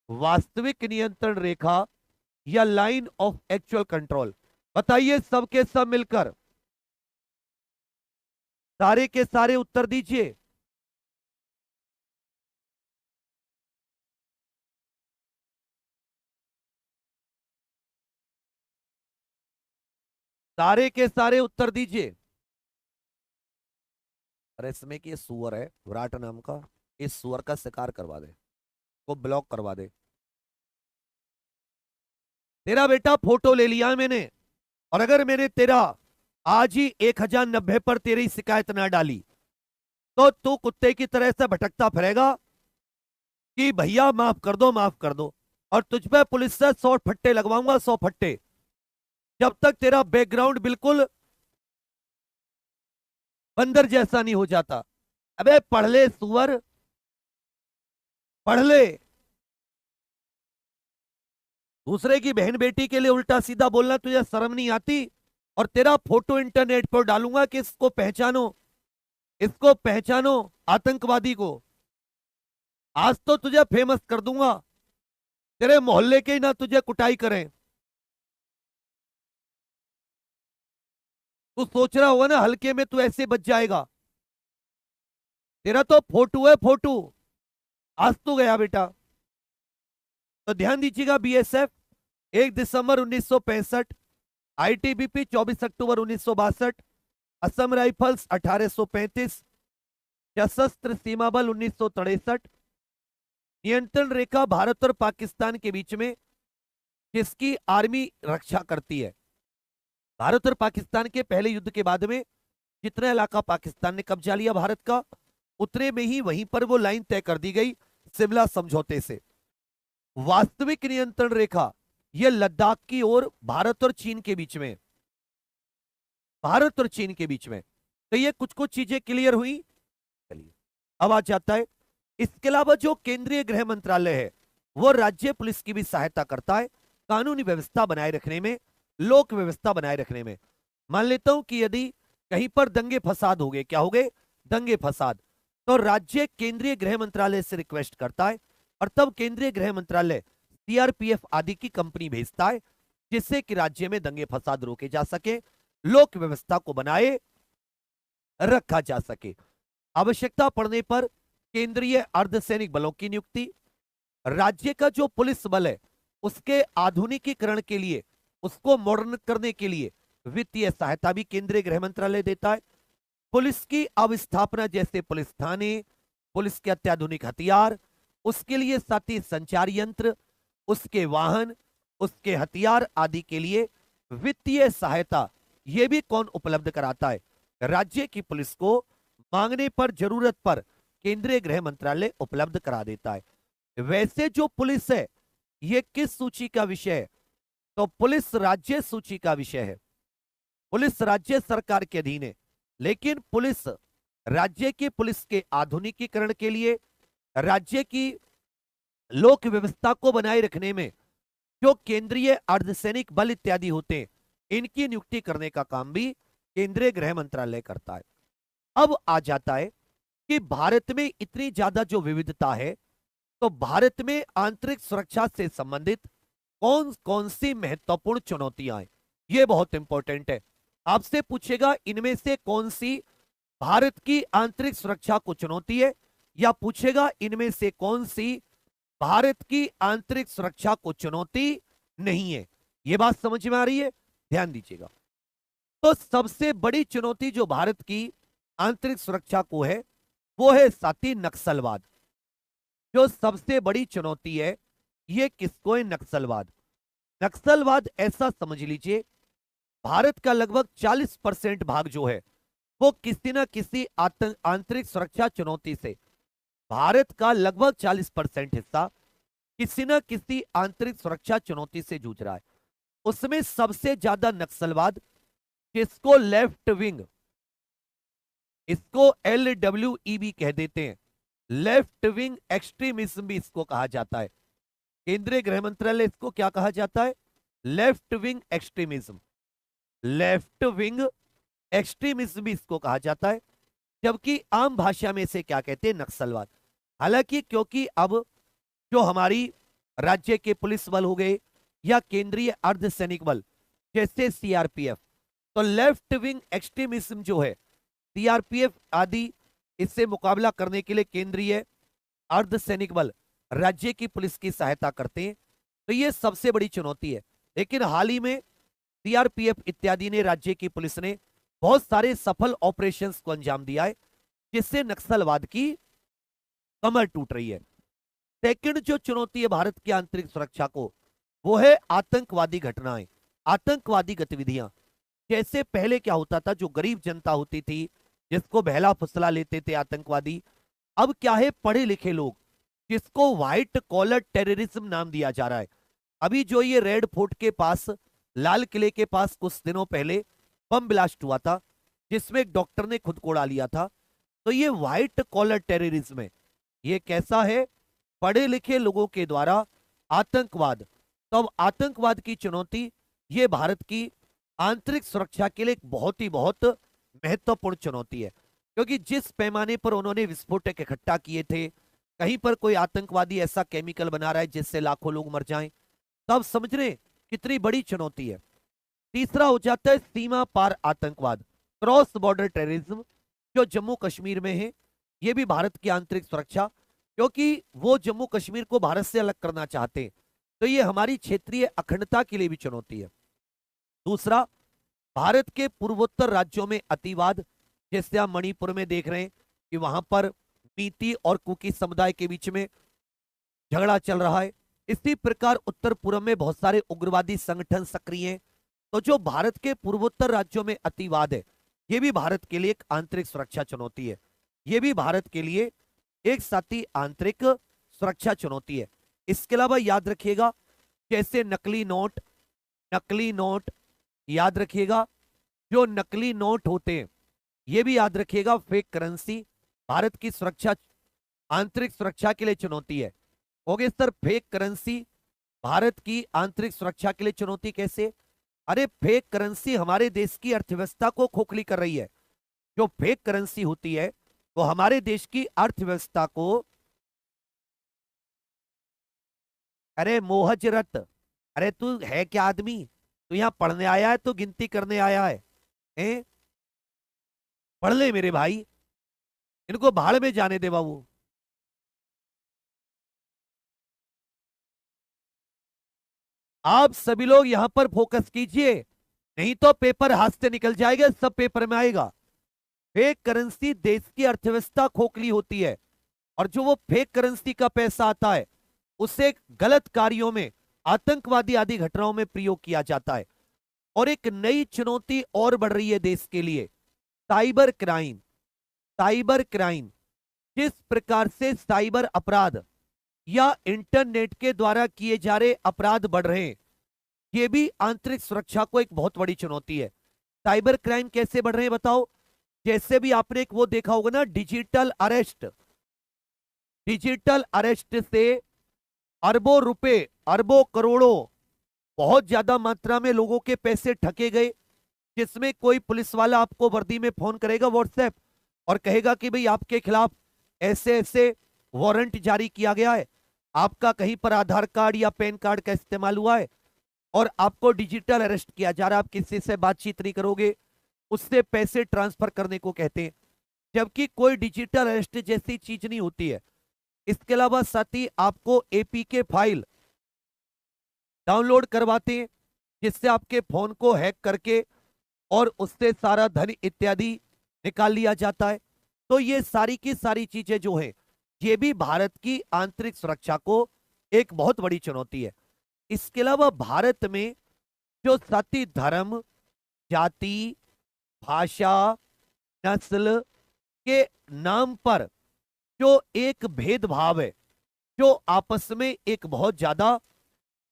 S1: वास्तविक नियंत्रण रेखा या लाइन ऑफ एक्चुअल कंट्रोल। बताइए सबके सब मिलकर, सारे के सारे उत्तर दीजिए। सारे के सारे उत्तर दीजिए। अरे इसमें कि ये सुअर है विराट नाम का, इस सुअर का शिकार करवा दे, को ब्लॉक करवा दे। तेरा बेटा फोटो ले लिया है मैंने, और अगर मैंने तेरा आज ही 1090 पर तेरी शिकायत ना डाली, तो तू कुत्ते की तरह से भटकता फिरेगा कि भैया माफ कर दो, माफ कर दो, और तुझ पे पुलिस से 100 फट्टे लगवाऊंगा, 100 फट्टे, जब तक तेरा बैकग्राउंड बिल्कुल बंदर जैसा नहीं हो जाता। अबे पढ़ ले सुअर, पढ़ ले। दूसरे की बहन बेटी के लिए उल्टा सीधा बोलना तुझे शर्म नहीं आती? और तेरा फोटो इंटरनेट पर डालूंगा कि इसको पहचानो, इसको पहचानो, आतंकवादी को। आज तो तुझे फेमस कर दूंगा, तेरे मोहल्ले के ही ना तुझे कुटाई करें। तू सोच रहा होगा ना हल्के में तू ऐसे बच जाएगा, तेरा तो फोटो है फोटो। आज तू गया बेटा। तो ध्यान दीजिएगा, बीएसएफ 1 दिसंबर 1965, आईटीबीपी 24 अक्टूबर 1962, असम राइफल्स 1835, सशस्त्र सीमा बल 1963। नियंत्रण रेखा भारत और पाकिस्तान के बीच में किसकी आर्मी रक्षा करती है? भारत और पाकिस्तान के पहले युद्ध के बाद में जितना इलाका पाकिस्तान ने कब्जा लिया भारत का, उतने में ही वहीं पर वो लाइन तय कर दी गई शिमला समझौते से। वास्तविक नियंत्रण रेखा यह लद्दाख की ओर भारत और चीन के बीच में, भारत और चीन के बीच में। तो ये कुछ कुछ चीजें क्लियर हुई। चलिए अब आ जाता है, इसके अलावा जो केंद्रीय गृह मंत्रालय है, वो राज्य पुलिस की भी सहायता करता है। कानूनी व्यवस्था बनाए रखने में, लोक व्यवस्था बनाए रखने में। मान लेता हूं कि यदि कहीं पर दंगे फसाद हो गए, क्या हो गए, दंगे फसाद, तो राज्य केंद्रीय गृह मंत्रालय से रिक्वेस्ट करता है और तब केंद्रीय गृह मंत्रालय सीआरपीएफ आदि की कंपनी भेजता है, जिससे कि राज्य में दंगे फसाद रोके जा सके, लोक व्यवस्था को बनाए रखा जा सके। आवश्यकता पड़ने पर केंद्रीय अर्धसैनिक बलों की नियुक्ति, राज्य का जो पुलिस बल है उसके आधुनिकीकरण के लिए, उसको मॉडर्न करने के लिए वित्तीय सहायता भी केंद्रीय गृह मंत्रालय देता है। पुलिस की अवस्थापना जैसे पुलिस थाने, पुलिस के अत्याधुनिक हथियार, उसके लिए साथी संचार यंत्र, उसके वाहन, उसके हथियार आदि के लिए वित्तीय सहायता यह भी कौन उपलब्ध कराता है, राज्य की पुलिस को मांगने पर, जरूरत पर केंद्रीय गृह मंत्रालय उपलब्ध करा देता है। वैसे जो पुलिस है यह किस सूची का विषय है, तो पुलिस राज्य सूची का विषय है। पुलिस राज्य सरकार के अधीन है, लेकिन पुलिस राज्य की पुलिस के आधुनिकीकरण के लिए, राज्य की लोक व्यवस्था को बनाए रखने में जो केंद्रीय अर्धसैनिक बल इत्यादि होते हैं, इनकी नियुक्ति करने का काम भी केंद्रीय गृह मंत्रालय करता है। अब आ जाता है कि भारत में इतनी ज्यादा जो विविधता है, तो भारत में आंतरिक सुरक्षा से संबंधित कौन कौन सी महत्वपूर्ण चुनौतियां हैं, यह बहुत इंपॉर्टेंट है। आपसे पूछेगा इनमें से कौन सी भारत की आंतरिक सुरक्षा को चुनौती है, या पूछेगा इनमें से कौन सी भारत की आंतरिक सुरक्षा को चुनौती नहीं है। यह बात समझ में आ रही है, ध्यान दीजिएगा। तो सबसे बड़ी चुनौती जो भारत की आंतरिक सुरक्षा को है वो है साथी नक्सलवाद। जो सबसे बड़ी चुनौती है यह किसको है, नक्सलवाद। नक्सलवाद ऐसा समझ लीजिए, भारत का लगभग 40% भाग जो है वो किसी न किसी आंतरिक सुरक्षा चुनौती से, भारत का लगभग 40% हिस्सा किसी न किसी आंतरिक सुरक्षा चुनौती से जूझ रहा है। उसमें सबसे ज्यादा नक्सलवाद, जिसको लेफ्ट विंग, इसको LWEB कह देते हैं, लेफ्ट विंग एक्सट्रीमिज्म भी इसको कहा जाता है। केंद्रीय गृह मंत्रालय इसको क्या कहा जाता है, left wing extremism, left wing extremism भी इसको कहा जाता है, जबकि आम भाषा में इसे क्या कहते हैं, नक्सलवाद। हालांकि क्योंकि अब जो हमारी राज्य के पुलिस बल हो गए या केंद्रीय अर्धसैनिक बल जैसे सीआरपीएफ, तो लेफ्ट विंग एक्सट्रीमिज्म जो है, सीआरपीएफ आदि, इससे मुकाबला करने के लिए केंद्रीय अर्धसैनिक बल राज्य की पुलिस की सहायता करते हैं। तो यह सबसे बड़ी चुनौती है। लेकिन हाल ही में सीआरपीएफ इत्यादि ने, राज्य की पुलिस ने बहुत सारे सफल ऑपरेशंस को अंजाम दिया है, जिससे नक्सलवाद की कमर टूट रही है। सेकंड जो चुनौती है भारत की आंतरिक सुरक्षा को, वो है आतंकवादी घटनाएं, आतंकवादी गतिविधियां। जैसे पहले क्या होता था, जो गरीब जनता होती थी जिसको बहला फुसला लेते थे आतंकवादी, अब क्या है, पढ़े लिखे लोग, जिसको व्हाइट कॉलर टेररिज्म नाम दिया जा रहा है। अभी जो ये रेड फोर्ट के पास, लाल किले के पास कुछ दिनों पहले बम ब्लास्ट हुआ था, जिसमें एक डॉक्टर ने खुद को उड़ा लिया था, तो ये व्हाइट कॉलर टेररिज्म है। ये कैसा है, पढ़े लिखे लोगों के द्वारा आतंकवाद। तो अब आतंकवाद की चुनौती ये भारत की आंतरिक सुरक्षा के लिए एक बहुत महत्वपूर्ण चुनौती है, क्योंकि जिस पैमाने पर उन्होंने विस्फोटक इकट्ठा किए थे, कहीं पर कोई आतंकवादी ऐसा केमिकल बना रहा है जिससे लाखों लोग मर जाएं, तब समझ रहे कितनी बड़ी चुनौती है। तीसरा हो जाता है सीमा पार आतंकवाद, क्रॉस बॉर्डर टेररिज्म, जो जम्मू कश्मीर में है। यह भी भारत की आंतरिक सुरक्षा, क्योंकि वो जम्मू कश्मीर को भारत से अलग करना चाहते हैं, तो ये हमारी क्षेत्रीय अखंडता के लिए भी चुनौती है। दूसरा, भारत के पूर्वोत्तर राज्यों में अतिवाद, जैसे आप मणिपुर में देख रहे हैं कि वहां पर मीती और कुकी समुदाय के बीच में झगड़ा चल रहा है। इसी प्रकार उत्तर पूर्व में बहुत सारे उग्रवादी संगठन सक्रिय हैं। तो जो भारत के पूर्वोत्तर राज्यों में अतिवाद है, यह भी भारत के लिए एक आंतरिक सुरक्षा चुनौती है। यह भी भारत के लिए एक साथी आंतरिक सुरक्षा चुनौती है। इसके अलावा याद रखिएगा, जैसे नकली नोट याद रखिएगा, जो नकली नोट होते हैं, यह भी याद रखिएगा, फेक करेंसी भारत की सुरक्षा, आंतरिक सुरक्षा के लिए चुनौती है। Okay sir, fake currency Bharat की आंतरिक सुरक्षा के लिए चुनौती कैसे? अरे फेक करेंसी हमारे देश की अर्थव्यवस्था को खोखली कर रही है। जो फेक करेंसी होती है वो हमारे देश की अर्थव्यवस्था को, अरे मोहजरत, अरे तू है क्या आदमी? तू यहां पढ़ने आया है तो गिनती करने आया है? हैं? पढ़ ले मेरे भाई, इनको भाड़ में जाने दे बाबू। आप सभी लोग यहां पर फोकस कीजिए, नहीं तो पेपर हाथ से निकल जाएगा, सब पेपर में आएगा। फेक करेंसी देश की अर्थव्यवस्था खोखली होती है, और जो वो फेक करेंसी का पैसा आता है उसे गलत कार्यों में, आतंकवादी आदि घटनाओं में प्रयोग किया जाता है। और एक नई चुनौती और बढ़ रही है देश के लिए, साइबर क्राइम। साइबर क्राइम, जिस प्रकार से साइबर अपराध या इंटरनेट के द्वारा किए जा रहे अपराध बढ़ रहे हैं, ये भी आंतरिक सुरक्षा को एक बहुत बड़ी चुनौती है। साइबर क्राइम कैसे बढ़ रहे हैं बताओ? जैसे भी आपने एक वो देखा होगा ना, डिजिटल अरेस्ट। डिजिटल अरेस्ट से अरबों रुपए, अरबों करोड़ों, बहुत ज्यादा मात्रा में लोगों के पैसे ठगे गए। जिसमें कोई पुलिस वाला आपको वर्दी में फोन करेगा व्हाट्सएप और कहेगा कि भाई आपके खिलाफ ऐसे ऐसे वारंट जारी किया गया है, आपका कहीं पर आधार कार्ड या पैन कार्ड का इस्तेमाल हुआ है और आपको डिजिटल अरेस्ट किया जा रहा है, आप किसी से बातचीत नहीं करोगे, उससे पैसे ट्रांसफर करने को कहते हैं। जबकि कोई डिजिटल अरेस्ट जैसी चीज नहीं होती है। इसके अलावा साथ ही आपको एपीके फाइल डाउनलोड करवाते हैं, जिससे आपके फोन को हैक करके और उससे सारा धन इत्यादि निकाल लिया जाता है। तो ये सारी की सारी चीजें जो है, ये भी भारत की आंतरिक सुरक्षा को एक बहुत बड़ी चुनौती है। इसके अलावा भारत में जो जाति, धर्म, जाति, भाषा, नस्ल के नाम पर जो एक भेदभाव है, जो आपस में एक बहुत ज्यादा,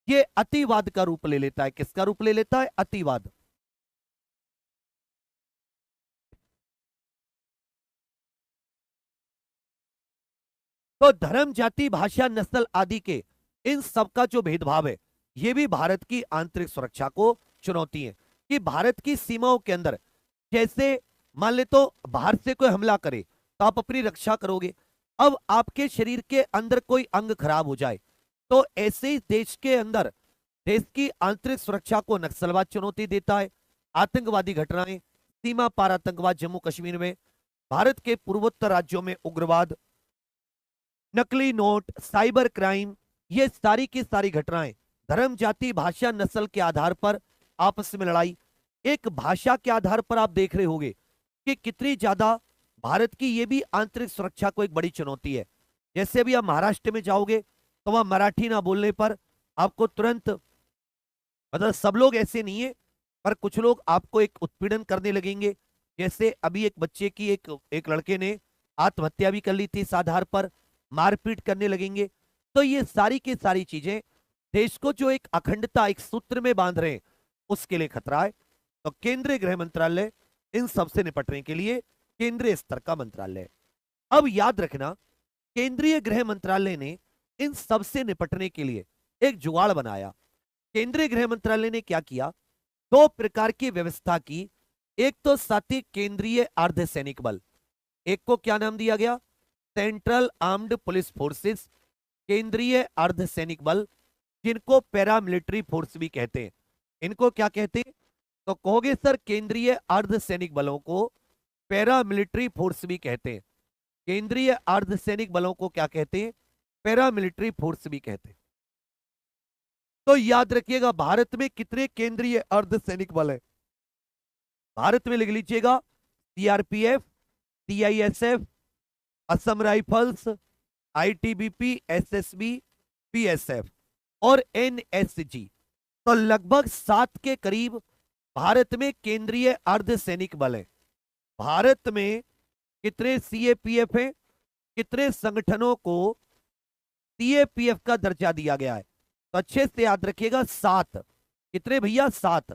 S1: ये अतिवाद का रूप ले लेता है। किसका रूप ले लेता है? अतिवाद। तो धर्म, जाति, भाषा, नस्ल आदि के इन सब का जो भेदभाव है, ये भी भारत की आंतरिक सुरक्षा को चुनौती है। कि भारत की सीमाओं के अंदर जैसे मान ले तो बाहर से कोई हमला करे तो आप अपनी रक्षा करोगे। अब आपके शरीर के अंदर कोई अंग खराब हो जाए तो ऐसे ही देश के अंदर देश की आंतरिक सुरक्षा को नक्सलवाद चुनौती देता है। आतंकवादी घटनाएं, सीमा पार आतंकवाद जम्मू कश्मीर में, भारत के पूर्वोत्तर राज्यों में उग्रवाद, नकली नोट, साइबर क्राइम, ये सारी की सारी घटनाएं धर्म, जाति, भाषा, नस्ल के आधार पर आपस में लड़ाई। एक भाषा के आधार पर आप देख रहे होंगे कि कितनी ज्यादा भारत की ये भी आंतरिक सुरक्षा को एक बड़ी चुनौती है। जैसे अभी आप महाराष्ट्र में जाओगे तो वहां मराठी ना बोलने पर आपको तुरंत, मतलब सब लोग ऐसे नहीं है, पर कुछ लोग आपको एक उत्पीड़न करने लगेंगे। जैसे अभी एक बच्चे की, एक लड़के ने आत्महत्या भी कर ली थी इस आधार पर, मारपीट करने लगेंगे। तो ये सारी की सारी चीजें देश को जो एक अखंडता, एक सूत्र में बांध रहे हैं, उसके लिए खतरा है। तो केंद्रीय गृह मंत्रालय इन सबसे निपटने के लिए केंद्रीय स्तर का मंत्रालय है। अब याद रखना, केंद्रीय गृह मंत्रालय ने इन सबसे निपटने के लिए एक जुगाड़ बनाया। केंद्रीय गृह मंत्रालय ने क्या किया? दो प्रकार की व्यवस्था की। एक तो साथी केंद्रीय अर्धसैनिक बल, एक को क्या नाम दिया गया? सेंट्रल आर्म्ड पुलिस फोर्सेस, केंद्रीय अर्धसैनिक बल, जिनको पैरामिलिट्री फोर्स भी कहते हैं। इनको क्या कहते हैं? तो कहोगे सर केंद्रीय अर्धसैनिक बलों को पैरामिलिट्री फोर्स भी कहते हैं। केंद्रीय अर्धसैनिक बलों को क्या कहते हैं? पैरामिलिट्री फोर्स भी कहते हैं। तो याद रखिएगा भारत में कितने केंद्रीय अर्धसैनिक बल है? भारत में लिख लीजिएगा, CRPF, CISF, Assam rifles, ITBP, SSB, BSF और एनएसजी। तो लगभग 7 के करीब भारत में केंद्रीय अर्धसैनिक बल है। भारत में कितने सीएपीएफ है? कितने संगठनों को सीएपीएफ का दर्जा दिया गया है? तो अच्छे से याद रखिएगा, 7। कितने भैया? 7।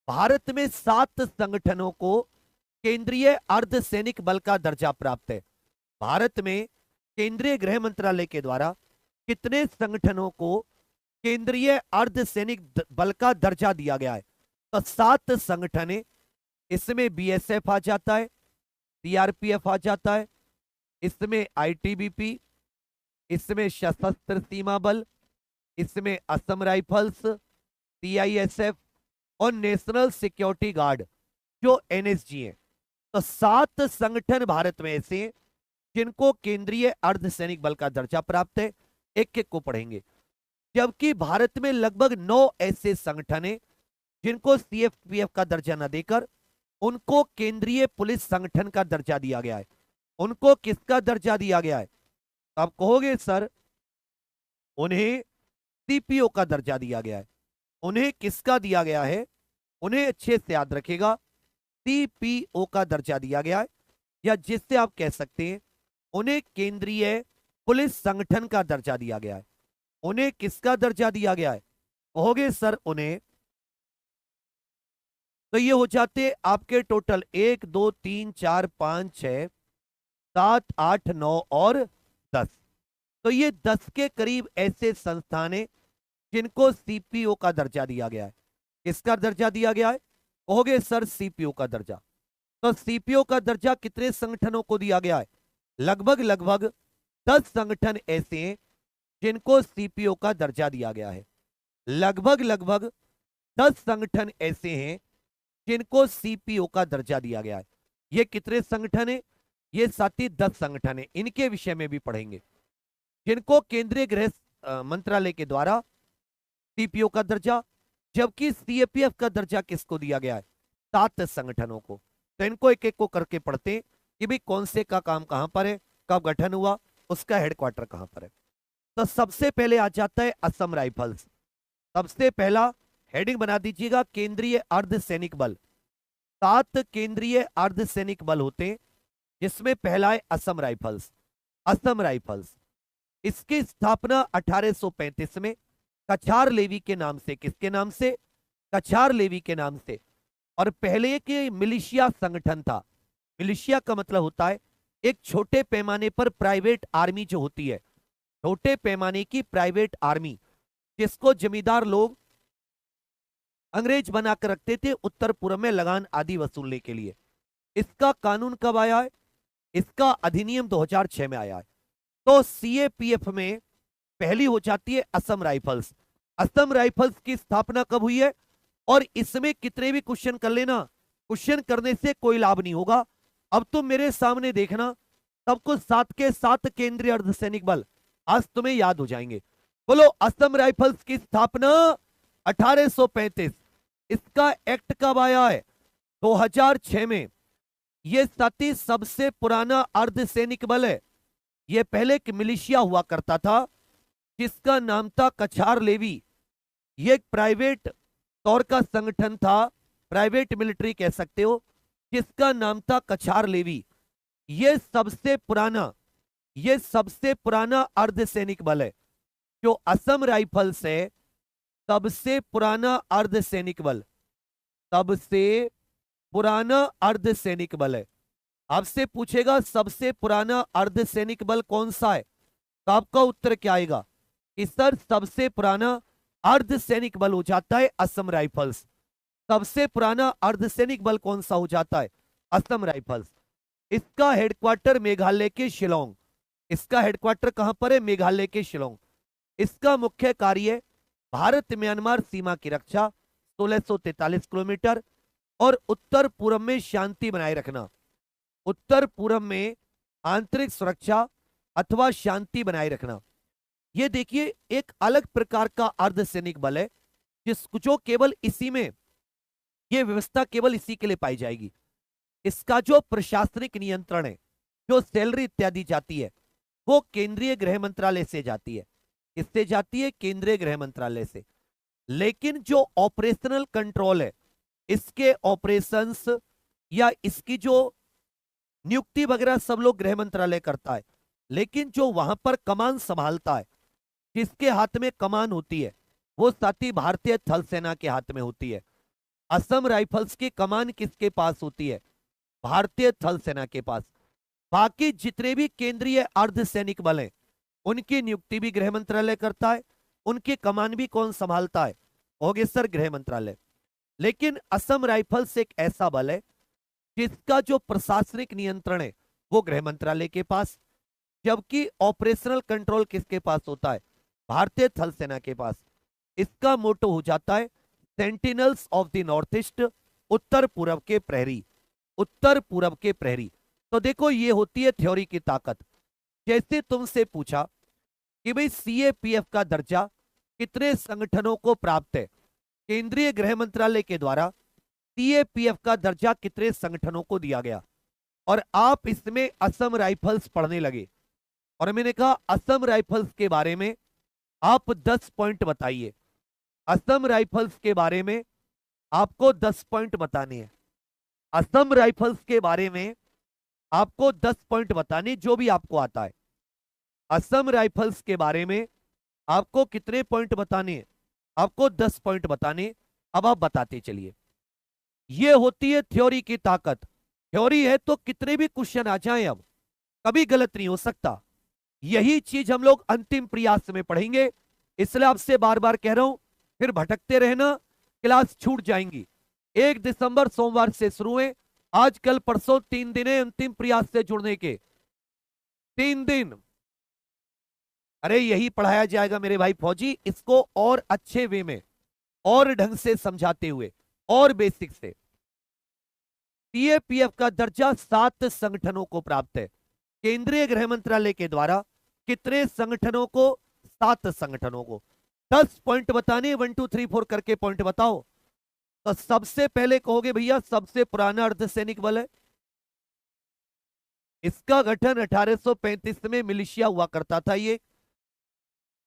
S1: भारत में 7 संगठनों को केंद्रीय अर्धसैनिक बल का दर्जा प्राप्त है। भारत में केंद्रीय गृह मंत्रालय के द्वारा कितने संगठनों को केंद्रीय अर्धसैनिक बल का दर्जा दिया गया है। तो 7 संगठन है, इसमें बीएसएफ आ जाता है, सीआरपीएफ आ जाता है, इसमें आईटीबीपी, इसमें सशस्त्र सीमा बल, इसमें असम राइफल्स, सीआईएसएफ और नेशनल सिक्योरिटी गार्ड जो एनएसजी है। तो 7 संगठन भारत में ऐसे हैं जिनको केंद्रीय अर्धसैनिक बल का दर्जा प्राप्त है। एक एक को पढ़ेंगे। जबकि भारत में लगभग 9 ऐसे संगठन हैं जिनको सीएफपीएफ का दर्जा न देकर उनको केंद्रीय पुलिस संगठन का दर्जा दिया गया है। उनको किसका दर्जा दिया गया है? तो आप कहोगे सर उन्हें सीपीओ का दर्जा दिया गया है। उन्हें किसका दिया गया है? उन्हें अच्छे से याद रखेगा, सीपीओ का दर्जा दिया गया है, या जिससे आप कह सकते हैं उन्हें केंद्रीय पुलिस संगठन का दर्जा दिया गया है। उन्हें किसका दर्जा दिया गया है? कहोगे सर उन्हें, तो ये हो जाते आपके टोटल 1 2 3 4 5 6 7 8 9 और 10। तो ये 10 के करीब ऐसे संस्थान हैं जिनको सीपीओ का दर्जा दिया गया है। किसका दर्जा दिया गया है? कहोगे सर सीपीओ का दर्जा। तो सीपीओ का दर्जा कितने संगठनों को दिया गया है? लगभग 10 संगठन ऐसे हैं जिनको सीपीओ का दर्जा दिया गया है। लगभग 10 संगठन ऐसे हैं जिनको सीपीओ का दर्जा दिया गया है। ये कितने संगठन है? ये साथी 10 संगठन है। इनके विषय में भी पढ़ेंगे जिनको केंद्रीय गृह मंत्रालय के द्वारा सीपीओ का दर्जा, जबकि सीएपीएफ का दर्जा किसको दिया गया है? 7 संगठनों को। तो इनको एक एक को करके पढ़ते हैं कि भाई कौन से का काम कहां पर है, कब गठन हुआ, उसका हेडक्वार्टर कहां पर है। तो सबसे पहले आ जाता है असम राइफल्स। सबसे पहला हेडिंग बना दीजिएगा केंद्रीय अर्धसैनिक बल। 7 केंद्रीय अर्धसैनिक बल होते हैं जिसमें पहला है असम राइफल्स। असम राइफल्स, इसकी स्थापना 1835 में कछार लेवी के नाम से, किसके नाम से? कछार लेवी के नाम से। और पहले के मिलिशिया संगठन था। मिलिशिया का मतलब होता है एक छोटे पैमाने पर प्राइवेट आर्मी जो होती है, छोटे पैमाने की प्राइवेट आर्मी, जिसको जमींदार लोग अंग्रेज बनाकर रखते थे उत्तर पूर्व में लगान आदि वसूलने के लिए। इसका कानून कब आया है? इसका अधिनियम 2006 में आया है। तो सीएपीएफ में पहली हो जाती है असम राइफल्स। असम राइफल्स की स्थापना कब हुई है? और इसमें कितने भी क्वेश्चन कर लेना, क्वेश्चन करने से कोई लाभ नहीं होगा। अब तुम मेरे सामने देखना, सब कुछ 7 के 7 केंद्रीय अर्धसैनिक बल आज तुम्हें याद हो जाएंगे। बोलो, असम राइफल्स की स्थापना 1835। इसका एक्ट कब आया है? 2006 में। यह साथी सबसे पुराना अर्धसैनिक बल है। यह पहले एक मिलिशिया हुआ करता था जिसका नाम था कछार लेवी। यह एक प्राइवेट तौर का संगठन था, प्राइवेट मिलिट्री कह सकते हो, जिसका नाम था कछार लेवी। यह सबसे पुराना अर्धसैनिक बल है। जो असम राइफल्स है, सबसे पुराना अर्धसैनिक बल, सबसे पुराना अर्धसैनिक बल है। आपसे पूछेगा सबसे पुराना अर्धसैनिक बल कौन सा है, तो आपका उत्तर क्या आएगा कि सर सबसे पुराना अर्धसैनिक बल हो जाता है असम राइफल्स। सबसे पुराना अर्धसैनिक बल कौन सा हो जाता है? असम राइफल्स। इसका हेडक्वार्टर मेघालय के शिलोंग। इसका हेडक्वार्टर कहां पर है? मेघालय के शिलोंग। इसका मुख्य कार्य भारत म्यांमार सीमा की रक्षा 1643 किलोमीटर और उत्तर पूर्व में शांति बनाए रखना। उत्तर पूर्व में आंतरिक सुरक्षा अथवा शांति बनाए रखना। यह देखिए एक अलग प्रकार का अर्धसैनिक बल है जो केवल इसी में, यह व्यवस्था केवल इसी के लिए पाई जाएगी। इसका जो प्रशासनिक नियंत्रण है, जो सैलरी इत्यादि जाती है, वो केंद्रीय गृह मंत्रालय से जाती है। इससे जाती है केंद्रीय गृह मंत्रालय से। लेकिन जो ऑपरेशनल कंट्रोल है, इसके ऑपरेशंस या इसकी जो नियुक्ति वगैरह सब लोग गृह मंत्रालय करता है। लेकिन जो वहां पर कमान संभालता है, जिसके हाथ में कमान होती है, वो साथी भारतीय थल सेना के हाथ में होती है। असम राइफल्स की कमान किसके पास होती है? भारतीय थल सेना के पास। बाकी जितने भी केंद्रीय अर्धसैनिक बल हैं, उनकी नियुक्ति भी गृह मंत्रालय करता है उनकी कमान भी कौन संभालता है? होगे सर गृह मंत्रालय। लेकिन असम राइफल्स एक ऐसा बल है जिसका जो प्रशासनिक नियंत्रण है वो गृह मंत्रालय के पास, जबकि ऑपरेशनल कंट्रोल किसके पास होता है? भारतीय थल सेना के पास। इसका मोटो हो जाता है sentinels of the north east, उत्तर पूर्व के प्रहरी, उत्तर पूर्व के प्रहरी। तो देखो ये होती है थ्योरी की ताकत। जैसे तुमसे पूछा कि भाई सीएपीएफ का दर्जा कितने संगठनों को प्राप्त है, केंद्रीय गृह मंत्रालय के द्वारा सीएपीएफ का दर्जा कितने संगठनों को दिया गया, और आप इसमें असम राइफल्स पढ़ने लगे, और मैंने कहा असम राइफल्स के बारे में आप 10 पॉइंट बताइए। असम राइफल्स के बारे में आपको 10 पॉइंट बताने हैं। असम राइफल्स के बारे में आपको 10 पॉइंट बताने, जो भी आपको आता है। असम राइफल्स के बारे में आपको कितने पॉइंट बताने हैं? आपको 10 पॉइंट बताने। अब आप बताते चलिए। यह होती है थ्योरी की ताकत। थ्योरी है तो कितने भी क्वेश्चन आ जाएं, अब कभी गलत नहीं हो सकता। यही चीज हम लोग अंतिम प्रयास में पढ़ेंगे, इसलिए आपसे बार बार कह रहा हूं, फिर भटकते रहना, क्लास छूट जाएंगी। 1 दिसंबर सोमवार से शुरू है, आज कल परसों 3 दिन है अंतिम प्रयास से जुड़ने के, 3 दिन। अरे यही पढ़ाया जाएगा मेरे भाई फौजी, इसको और अच्छे वे में और ढंग से समझाते हुए और बेसिक से। सीएपीएफ का दर्जा 7 संगठनों को प्राप्त है। केंद्रीय गृह मंत्रालय के द्वारा कितने संगठनों को? 7 संगठनों को। 10 पॉइंट बताने, 1 2 3 4 करके पॉइंट बताओ। तो सबसे पहले कहोगे भैया सबसे पुराना अर्धसैनिक बल है। इसका गठन 1835 में मिलिशिया हुआ करता था, ये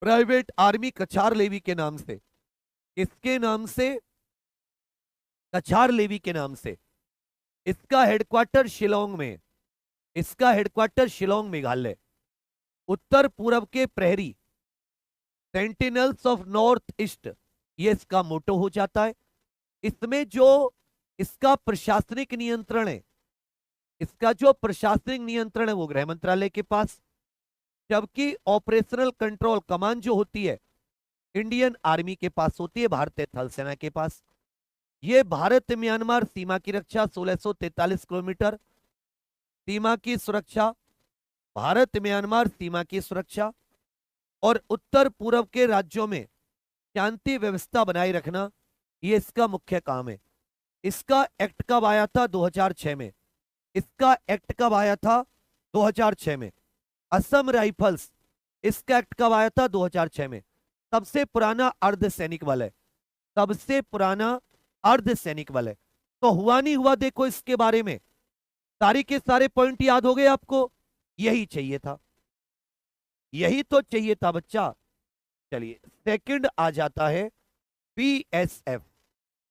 S1: प्राइवेट आर्मी कछार लेवी के नाम से। इसके नाम से? कछार लेवी के नाम से। इसका हेडक्वार्टर शिलोंग में, इसका हेडक्वार्टर शिलोंग मेघालय। उत्तर पूर्व के प्रहरी, सेंटिनल्स ऑफ नॉर्थ ईस्ट, ये इसका मोटो हो जाता है। इसमें जो इसका प्रशासनिक नियंत्रण है, इसका जो प्रशासनिक नियंत्रण है वो गृह मंत्रालय के पास, जबकि ऑपरेशनल कंट्रोल कमान जो होती है इंडियन आर्मी के पास होती है, भारतीय थल सेना के पास। ये भारत म्यांमार सीमा की रक्षा 1643 किलोमीटर, सीमा की सुरक्षा, भारत म्यांमार सीमा की सुरक्षा और उत्तर पूर्व के राज्यों में शांति व्यवस्था बनाए रखना, ये इसका मुख्य काम है। इसका एक्ट कब आया था? 2006 में। इसका एक्ट कब आया था? 2006 में। असम राइफल्स, इसका एक्ट कब आया था? 2006 में। सबसे पुराना अर्धसैनिक बल है, सबसे पुराना अर्धसैनिक बल है। तो हुआ नहीं हुआ देखो इसके बारे में, सारे के सारे पॉइंट याद हो गए आपको? यही चाहिए था, यही तो चाहिए था बच्चा। चलिए सेकंड आ जाता है बीएसएफ,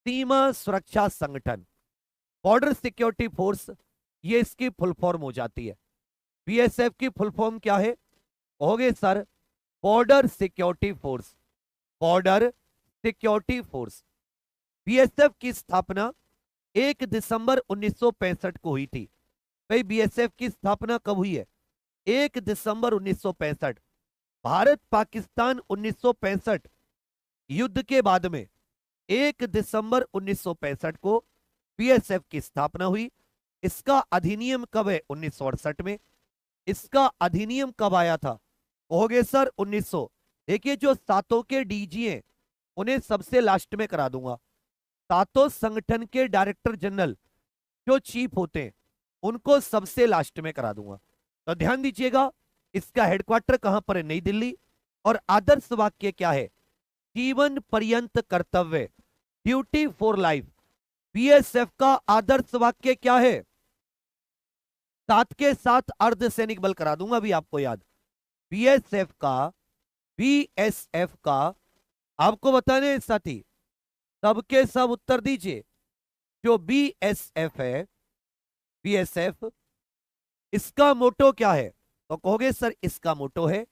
S1: सीमा सुरक्षा संगठन, बॉर्डर सिक्योरिटी फोर्स, ये इसकी फुल फॉर्म हो जाती है। बीएसएफ की फुल फॉर्म क्या है? होगे sir border security force, border security force. BSF की स्थापना 1 दिसंबर 1965 को हुई थी। भाई बीएसएफ की स्थापना कब हुई है? 1 दिसंबर 1965। भारत पाकिस्तान 1965 युद्ध के बाद में 1 दिसंबर 1965 को बीएसएफ की स्थापना हुई। इसका अधिनियम कब है? 1968 में। इसका अधिनियम कब आया था? कहोगे सर 1900। देखिए जो सातों के डीजी हैं उन्हें सबसे लास्ट में करा दूंगा। सातों संगठन के डायरेक्टर जनरल जो चीफ होते हैं उनको सबसे लास्ट में करा दूंगा। तो ध्यान दीजिएगा, इसका हेडक्वार्टर कहां पर है? नई दिल्ली। और आदर्श वाक्य क्या है? जीवन पर्यंत कर्तव्य, ड्यूटी फॉर लाइफ। बीएसएफ का आदर्श वाक्य क्या है? 7 के 7 अर्धसैनिक बल करा दूंगा अभी आपको याद। बीएसएफ का आपको बताने साथी, सबके सब उत्तर दीजिए। जो बीएसएफ है, बीएसएफ, इसका मोटो क्या है? तो कहोगे सर इसका मोटो है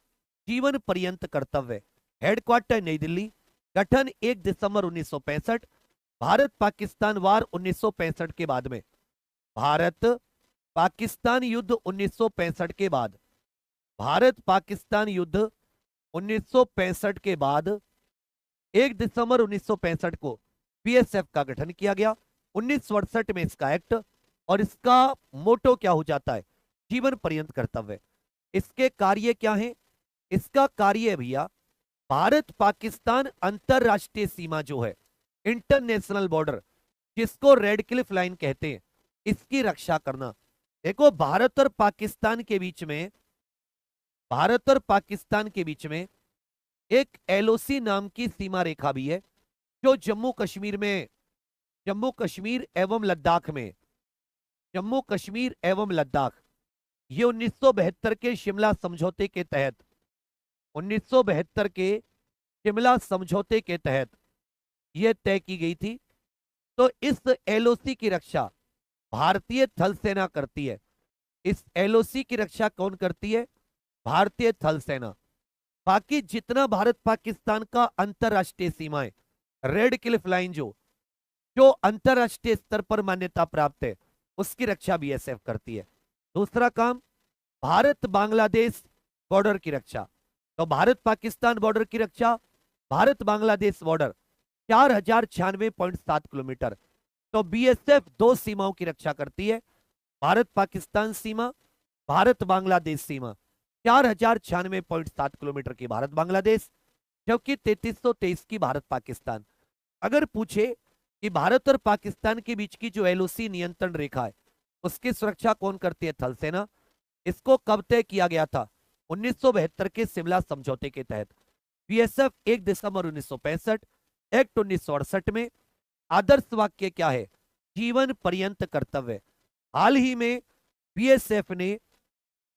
S1: जीवन पर्यंत कर्तव्य। हेडक्वार्टर नई दिल्ली, गठन 1 दिसंबर 1965। भारत पाकिस्तान वार 1965 के बाद में, भारत पाकिस्तान युद्ध 1965 के बाद, भारत पाकिस्तान युद्ध 1965 के बाद 1 दिसंबर 1965 को बीएसएफ का गठन किया गया। 1968 में इसका एक्ट, और इसका मोटो क्या हो जाता है, जीवन पर्यंत कर्तव्य। इसके कार्य क्या हैं? इसका कार्य भैया भारत पाकिस्तान अंतरराष्ट्रीय सीमा जो है, इंटरनेशनल बॉर्डर, जिसको रेड क्लिफ लाइन कहते हैं, इसकी रक्षा करना। देखो, भारत और पाकिस्तान के बीच में, भारत और पाकिस्तान के बीच में एक एलओसी नाम की सीमा रेखा भी है, जो जम्मू कश्मीर में, जम्मू कश्मीर एवं लद्दाख में, जम्मू कश्मीर एवं लद्दाख, ये 1972 के शिमला समझौते के तहत, 1972 के शिमला समझौते के तहत यह तय की गई थी। तो इस एलओसी की रक्षा भारतीय थल सेना करती है। इस एलओसी की रक्षा कौन करती है? भारतीय थल सेना। बाकी जितना भारत पाकिस्तान का अंतरराष्ट्रीय सीमाएं, रेड क्लिफ लाइन जो जो अंतरराष्ट्रीय स्तर पर मान्यता प्राप्त है, उसकी रक्षा बीएसएफ करती है। दूसरा काम, भारत बांग्लादेश बॉर्डर की रक्षा। तो भारत पाकिस्तान बॉर्डर की रक्षा, भारत बांग्लादेश बॉर्डर 4096.7 किलोमीटर। तो बीएसएफ दो सीमाओं की रक्षा करती है, भारत पाकिस्तान सीमा, भारत बांग्लादेश सीमा। 4096.7 किलोमीटर की भारत बांग्लादेश, जबकि 3323 की भारत पाकिस्तान। अगर पूछे कि भारत और पाकिस्तान के बीच की जो एलओसी नियंत्रण रेखा है, उसकी सुरक्षा कौन करती है? थल सेना। इसको कब तय किया गया था? 1972 के शिमला समझौते के तहत। बीएसएफ 1 दिसंबर 1965, एक्ट 1968 में। आदर्श वाक्य क्या है? जीवन पर्यंत कर्तव्य। हाल ही में बीएसएफ ने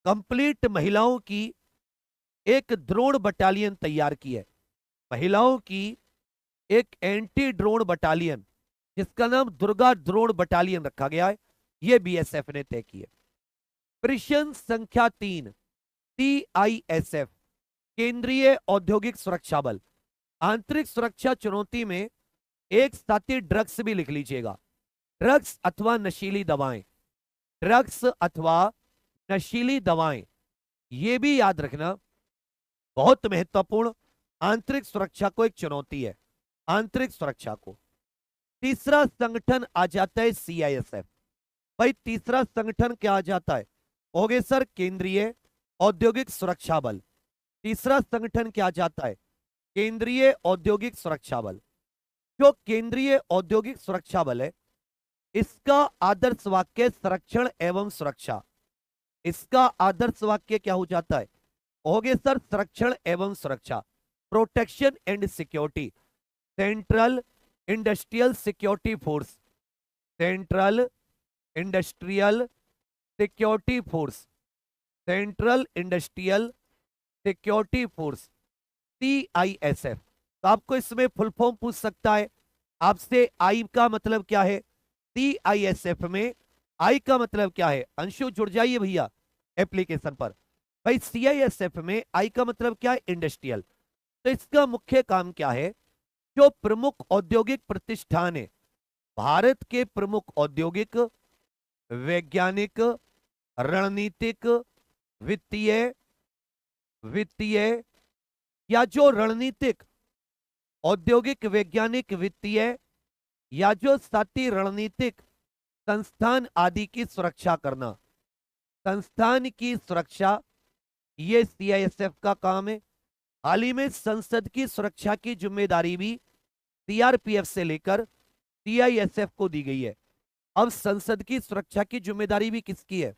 S1: कंप्लीट महिलाओं की एक ड्रोन बटालियन तैयार की है, महिलाओं की एक एंटी ड्रोन बटालियन, जिसका नाम दुर्गा ड्रोन बटालियन रखा गया है। यह बीएसएफ ने तय की है। प्रश्न संख्या 3, सीआईएसएफ, केंद्रीय औद्योगिक सुरक्षा बल। आंतरिक सुरक्षा चुनौती में एक साथी ड्रग्स भी लिख लीजिएगा, ड्रग्स अथवा नशीली दवाएं, ड्रग्स अथवा नशीली दवाएं, ये भी याद रखना, बहुत महत्वपूर्ण। आंतरिक सुरक्षा को एक चुनौती है, आंतरिक सुरक्षा को। तीसरा संगठन आ जाता है सीआईएसएफ। भाई तीसरा संगठन क्या आ जाता है? ओगे सर, केंद्रीय औद्योगिक सुरक्षा बल। तीसरा संगठन क्या आ जाता है? केंद्रीय औद्योगिक सुरक्षा बल। जो केंद्रीय औद्योगिक सुरक्षा बल है, इसका आदर्श वाक्य संरक्षण एवं सुरक्षा। इसका आदर्श वाक्य क्या हो जाता है? होगे सर, संरक्षण एवं सुरक्षा, protection and security. Central industrial security force, central industrial security force, central industrial security force, CISF. तो आपको इसमें फुल फॉर्म पूछ सकता है आपसे, आई का मतलब क्या है? सीआईएसएफ में आई का मतलब क्या है? अंशु जुड़ जाइए भैया एप्लीकेशन पर। भाई सीआईएसएफ में आई का मतलब क्या है? इंडस्ट्रियल। तो इसका मुख्य काम क्या है? जो प्रमुख औद्योगिक प्रतिष्ठान है, भारत के प्रमुख औद्योगिक, वैज्ञानिक, रणनीतिक, वित्तीय वित्तीय या जो रणनीतिक, औद्योगिक, वैज्ञानिक, वित्तीय या जो साथी रणनीतिक संस्थान आदि की सुरक्षा करना, संस्थान की सुरक्षा, ये सीआईएसएफ का काम है। हाल ही में संसद की सुरक्षा की जिम्मेदारी भी सीआरपीएफ से लेकर सीआईएसएफ को दी गई है। अब संसद की सुरक्षा की जिम्मेदारी भी किसकी है?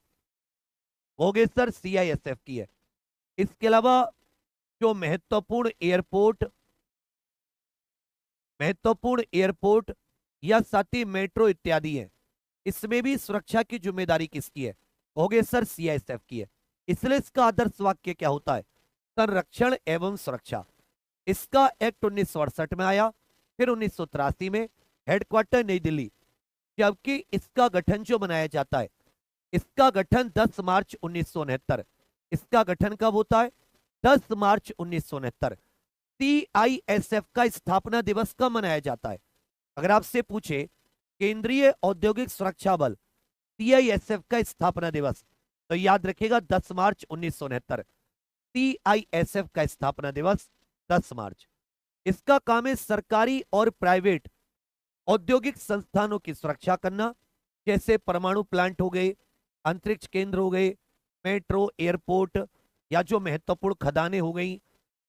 S1: होगे सर, सीआईएसएफ की है। इसके अलावा जो महत्वपूर्ण एयरपोर्ट या साथी मेट्रो इत्यादि है, इसमें भी सुरक्षा की जिम्मेदारी किसकी है? होगे सर, सीआईएसएफ की है। इसलिए इसका आदर्श वाक्य क्या होता है? संरक्षण एवं सुरक्षा। इसका एक्ट 1968 में आया, फिर 1983 में, हेडक्वार्टर नई दिल्ली। जबकि इसका गठन जो बनाया जाता है, इसका गठन 10 मार्च 1969। इसका गठन कब होता है? 10 मार्च 1969। सीआईएसएफ का स्थापना दिवस कब मनाया जाता है? अगर आपसे पूछे केंद्रीय औद्योगिक सुरक्षा बल सीआईएसएफ का स्थापना दिवस, तो याद रखिएगा 10 मार्च 1969। सीआईएसएफ का स्थापना दिवस 10 मार्च। इसका काम है सरकारी और प्राइवेट औद्योगिक संस्थानों की सुरक्षा करना, जैसे परमाणु प्लांट हो गए, अंतरिक्ष केंद्र हो गए, मेट्रो, एयरपोर्ट, या जो महत्वपूर्ण खदानें हो गई,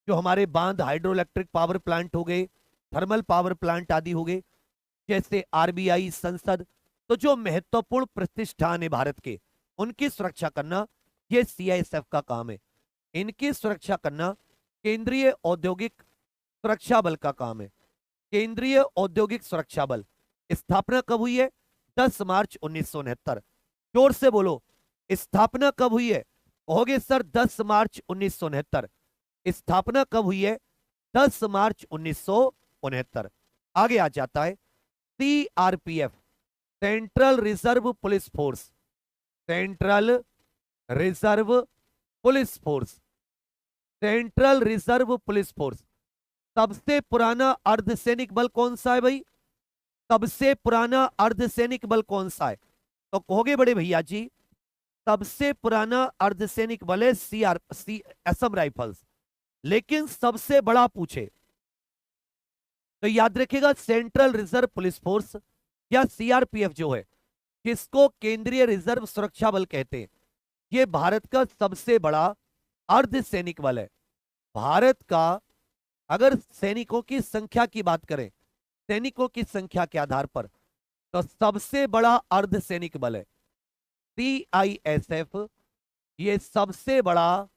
S1: जो हमारे बांध, हाइड्रो इलेक्ट्रिक पावर प्लांट हो गए, थर्मल पावर प्लांट आदि हो गए, जैसे आरबीआई, संसद। तो जो महत्वपूर्ण प्रतिष्ठान है भारत के, उनकी सुरक्षा करना ये सीआईएसएफ का काम है। इनकी सुरक्षा करना केंद्रीय औद्योगिक सुरक्षा बल का काम है। केंद्रीय औद्योगिक सुरक्षा बल स्थापना कब हुई है? 10 मार्च 1969। जोर से बोलो, स्थापना कब हुई है? कहोगे सर 10 मार्च 1969। स्थापना कब हुई है? 10 मार्च 1969। आगे आ जाता है CRPF, central reserve police force. Central reserve police force, central reserve police force. सबसे पुराना अर्धसैनिक बल कौन सा है भाई? सबसे पुराना अर्धसैनिक बल कौन सा है? तो कहोगे बड़े भैया जी, सबसे पुराना अर्धसैनिक बल है असम राइफल्स। लेकिन सबसे बड़ा पूछे तो याद रखिएगा सेंट्रल रिजर्व पुलिस फोर्स या सीआरपीएफ जो है, जिसको केंद्रीय रिजर्व सुरक्षा बल कहते हैं, यह भारत का सबसे बड़ा अर्धसैनिक बल है। भारत का अगर सैनिकों की संख्या की बात करें, सैनिकों की संख्या के आधार पर, तो सबसे बड़ा अर्धसैनिक बल है सीआईएसएफ। ये सबसे बड़ा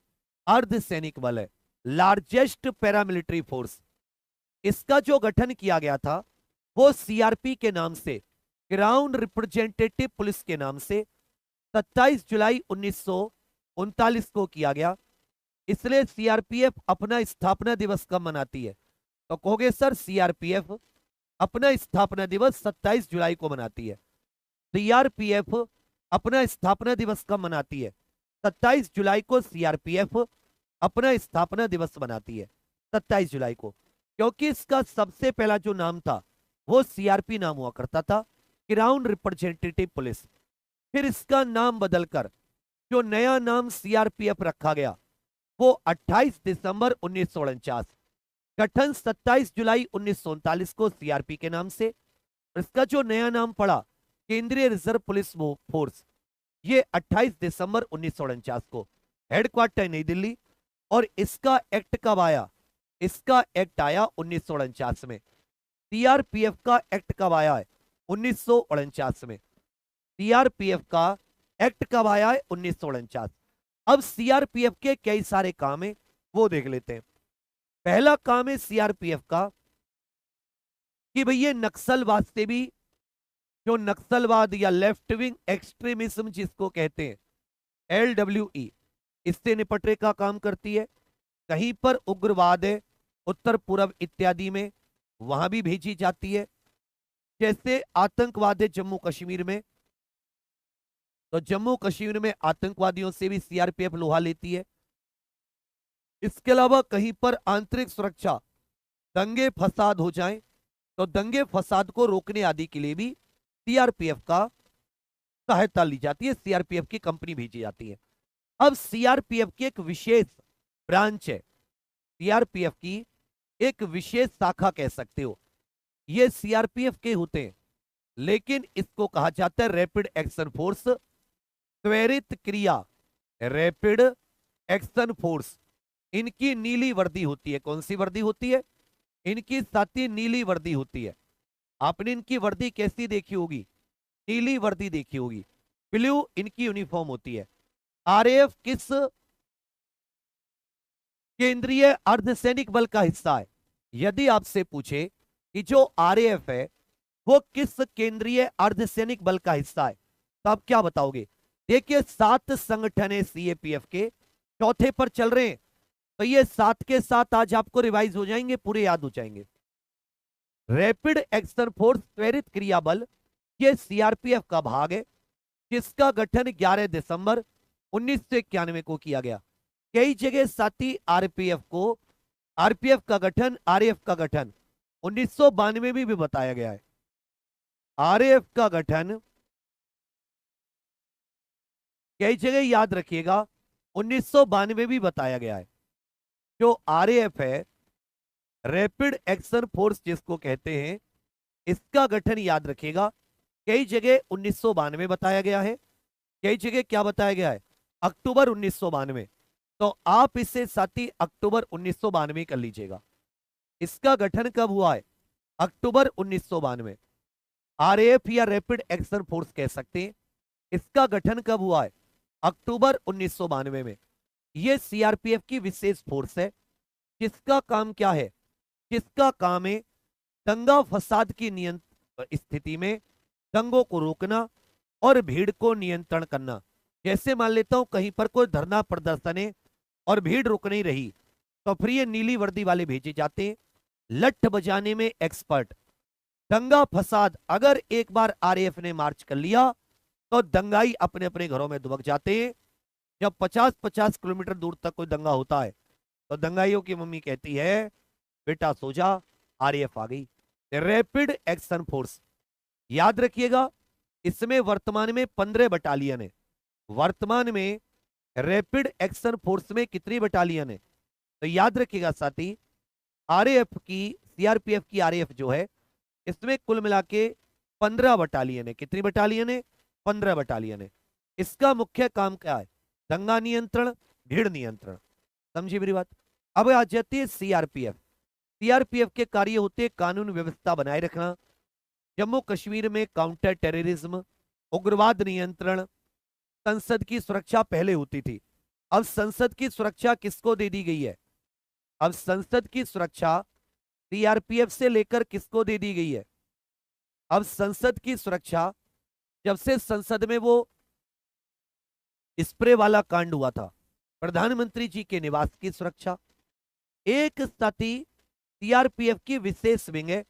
S1: अर्धसैनिक बल है, लार्जेस्ट पैरामिलिट्री फोर्स। इसका जो गठन किया गया था वो सीआरपी के नाम से, ग्राउंड रिप्रेजेंटेटिव पुलिस के नाम से 27 जुलाई 1939 को किया गया। इसलिए सीआरपीएफ अपना स्थापना दिवस कब मनाती है? तो कहोगे सर सीआरपीएफ अपना स्थापना दिवस 27 जुलाई को मनाती है। सीआरपीएफ अपना स्थापना दिवस कब मनाती है? 27 जुलाई को सीआरपीएफ अपना स्थापना दिवस मनाती है, 27 जुलाई को। क्योंकि इसका सबसे पहला जो नाम था वो सीआरपी नाम हुआ करता था, ग्राउंड रिप्रेजेंटेटिव पुलिस। फिर इसका नाम बदलकर जो नया नाम सीआरपीएफ रखा गया वो 28 दिसंबर 1949, गठन 27 जुलाई 1939 को सीआरपी के नाम से। इसका जो नया नाम पड़ा केंद्रीय रिजर्व पुलिस फोर्स, ये 28 दिसंबर 1949 को, हेडक्वार्टर नई दिल्ली। और इसका एक्ट कब आया? इसका एक्ट आया 1949 में। सीआरपीएफ का एक्ट कब आया है? 1949 में। सीआरपीएफ का एक्ट कब आया है? 1949। अब सीआरपीएफ के कई सारे काम है, वो देख लेते हैं। पहला काम है सीआरपीएफ का कि भैया नक्सलवाद से भी, जो नक्सलवाद या लेफ्ट विंग एक्सट्रीमिज्म जिसको कहते हैं, एलडब्ल्यूई, इससे निपटने का काम करती है। कहीं पर उग्रवाद है उत्तर पूर्व इत्यादि में, वहां भी भेजी जाती है। जैसे आतंकवाद है जम्मू कश्मीर में, तो जम्मू कश्मीर में आतंकवादियों से भी सीआरपीएफ लोहा लेती है। इसके अलावा कहीं पर आंतरिक सुरक्षा, दंगे फसाद हो जाएं, तो दंगे फसाद को रोकने आदि के लिए भी सीआरपीएफ का सहायता ली जाती है, सीआरपीएफ की कंपनी भेजी जाती है। अब सीआरपीएफ की एक विशेष ब्रांच है, सीआरपीएफ की एक विशेष शाखा कह सकते हो, ये सीआरपीएफ के होते हैं, लेकिन इसको कहा जाता है रैपिड एक्शन फोर्स, त्वरित क्रिया, रैपिड एक्शन फोर्स। इनकी नीली वर्दी होती है। कौन सी वर्दी होती है? इनकी साथी नीली वर्दी होती है। आपने इनकी वर्दी कैसी देखी होगी? नीली वर्दी देखी होगी, ब्लू इनकी यूनिफॉर्म होती है। आरएएफ किस केंद्रीय अर्धसैनिक बल का हिस्सा है? यदि आपसे पूछे कि जो आरएएफ है वो किस केंद्रीय अर्धसैनिक बल का हिस्सा है, तो आप क्या बताओगे? देखिए 7 संगठन है सीएपीएफ के, चौथे पर चल रहे हैं, तो ये 7 के 7 आज आपको रिवाइज हो जाएंगे, पूरे याद हो जाएंगे। रैपिड एक्शन फोर्स, त्वरित क्रिया बल, ये सीआरपीएफ का भाग है, जिसका गठन 11 दिसंबर 1991 को किया गया। कई जगह साथी आरपीएफ का गठन, आरएएफ का गठन 1992 में भी बताया गया है। आरएएफ का गठन कई जगह याद रखिएगा 1992 भी बताया गया है। जो आरएएफ है, रैपिड एक्शन फोर्स जिसको कहते हैं, इसका गठन याद रखिएगा, कई जगह 1992 बताया गया है, कई जगह क्या बताया गया है, अक्टूबर 1992। तो आप इसे साथी अक्टूबर 1992 कर लीजिएगा। इसका गठन कब हुआ है? अक्टूबर 1992। आरएएफ या रैपिड एक्शन फोर्स कह सकते हैं। इसका गठन कब हुआ है? अक्टूबर 1992 में। यह सीआरपीएफ की विशेष फोर्स है, जिसका काम क्या है? जिसका काम है दंगा फसाद की नियंत्रण स्थिति में दंगों को रोकना और भीड़ को नियंत्रण करना। जैसे मान लेता हूं कहीं पर कोई धरना प्रदर्शन है और भीड़ रुक नहीं रही, तो फिर ये नीली वर्दी वाले भेजे जाते हैं, लठ बजाने में एक्सपर्ट। दंगा फसाद अगर एक बार आरएएफ ने मार्च कर लिया तो दंगाई अपने अपने घरों में दुबक जाते हैं। जब 50-50 किलोमीटर दूर तक कोई दंगा होता है तो दंगाइयों की मम्मी कहती है, बेटा सो जा, आरएएफ आ गई। रैपिड एक्शन फोर्स याद रखिएगा, इसमें वर्तमान में 15 बटालियन है। वर्तमान में रैपिड एक्शन फोर्स में कितनी बटालियन है? तो याद रखिएगा साथी, आरएएफ की, सीआरपीएफ की आरएएफ जो है, इसमें कुल मिला के 15 बटालियन है। कितनी बटालियन है? 15 बटालियन है। इसका मुख्य काम क्या है? दंगा नियंत्रण, भीड़ नियंत्रण। समझिए मेरी बात। अब आ जाती है सीआरपीएफ। सीआरपीएफ के कार्य होते हैं कानून व्यवस्था बनाए रखना, जम्मू कश्मीर में काउंटर टेररिज्म, उग्रवाद नियंत्रण, संसद की सुरक्षा पहले होती थी। अब संसद की सुरक्षा किसको दे दी गई है? अब संसद की सुरक्षा सीआरपीएफ से लेकर किसको दे दी गई है? अब संसद की सुरक्षा, जब से संसद में वो स्प्रे वाला कांड हुआ था, प्रधानमंत्री जी के निवास की सुरक्षा, एक साथी सीआरपीएफ की विशेष विंग है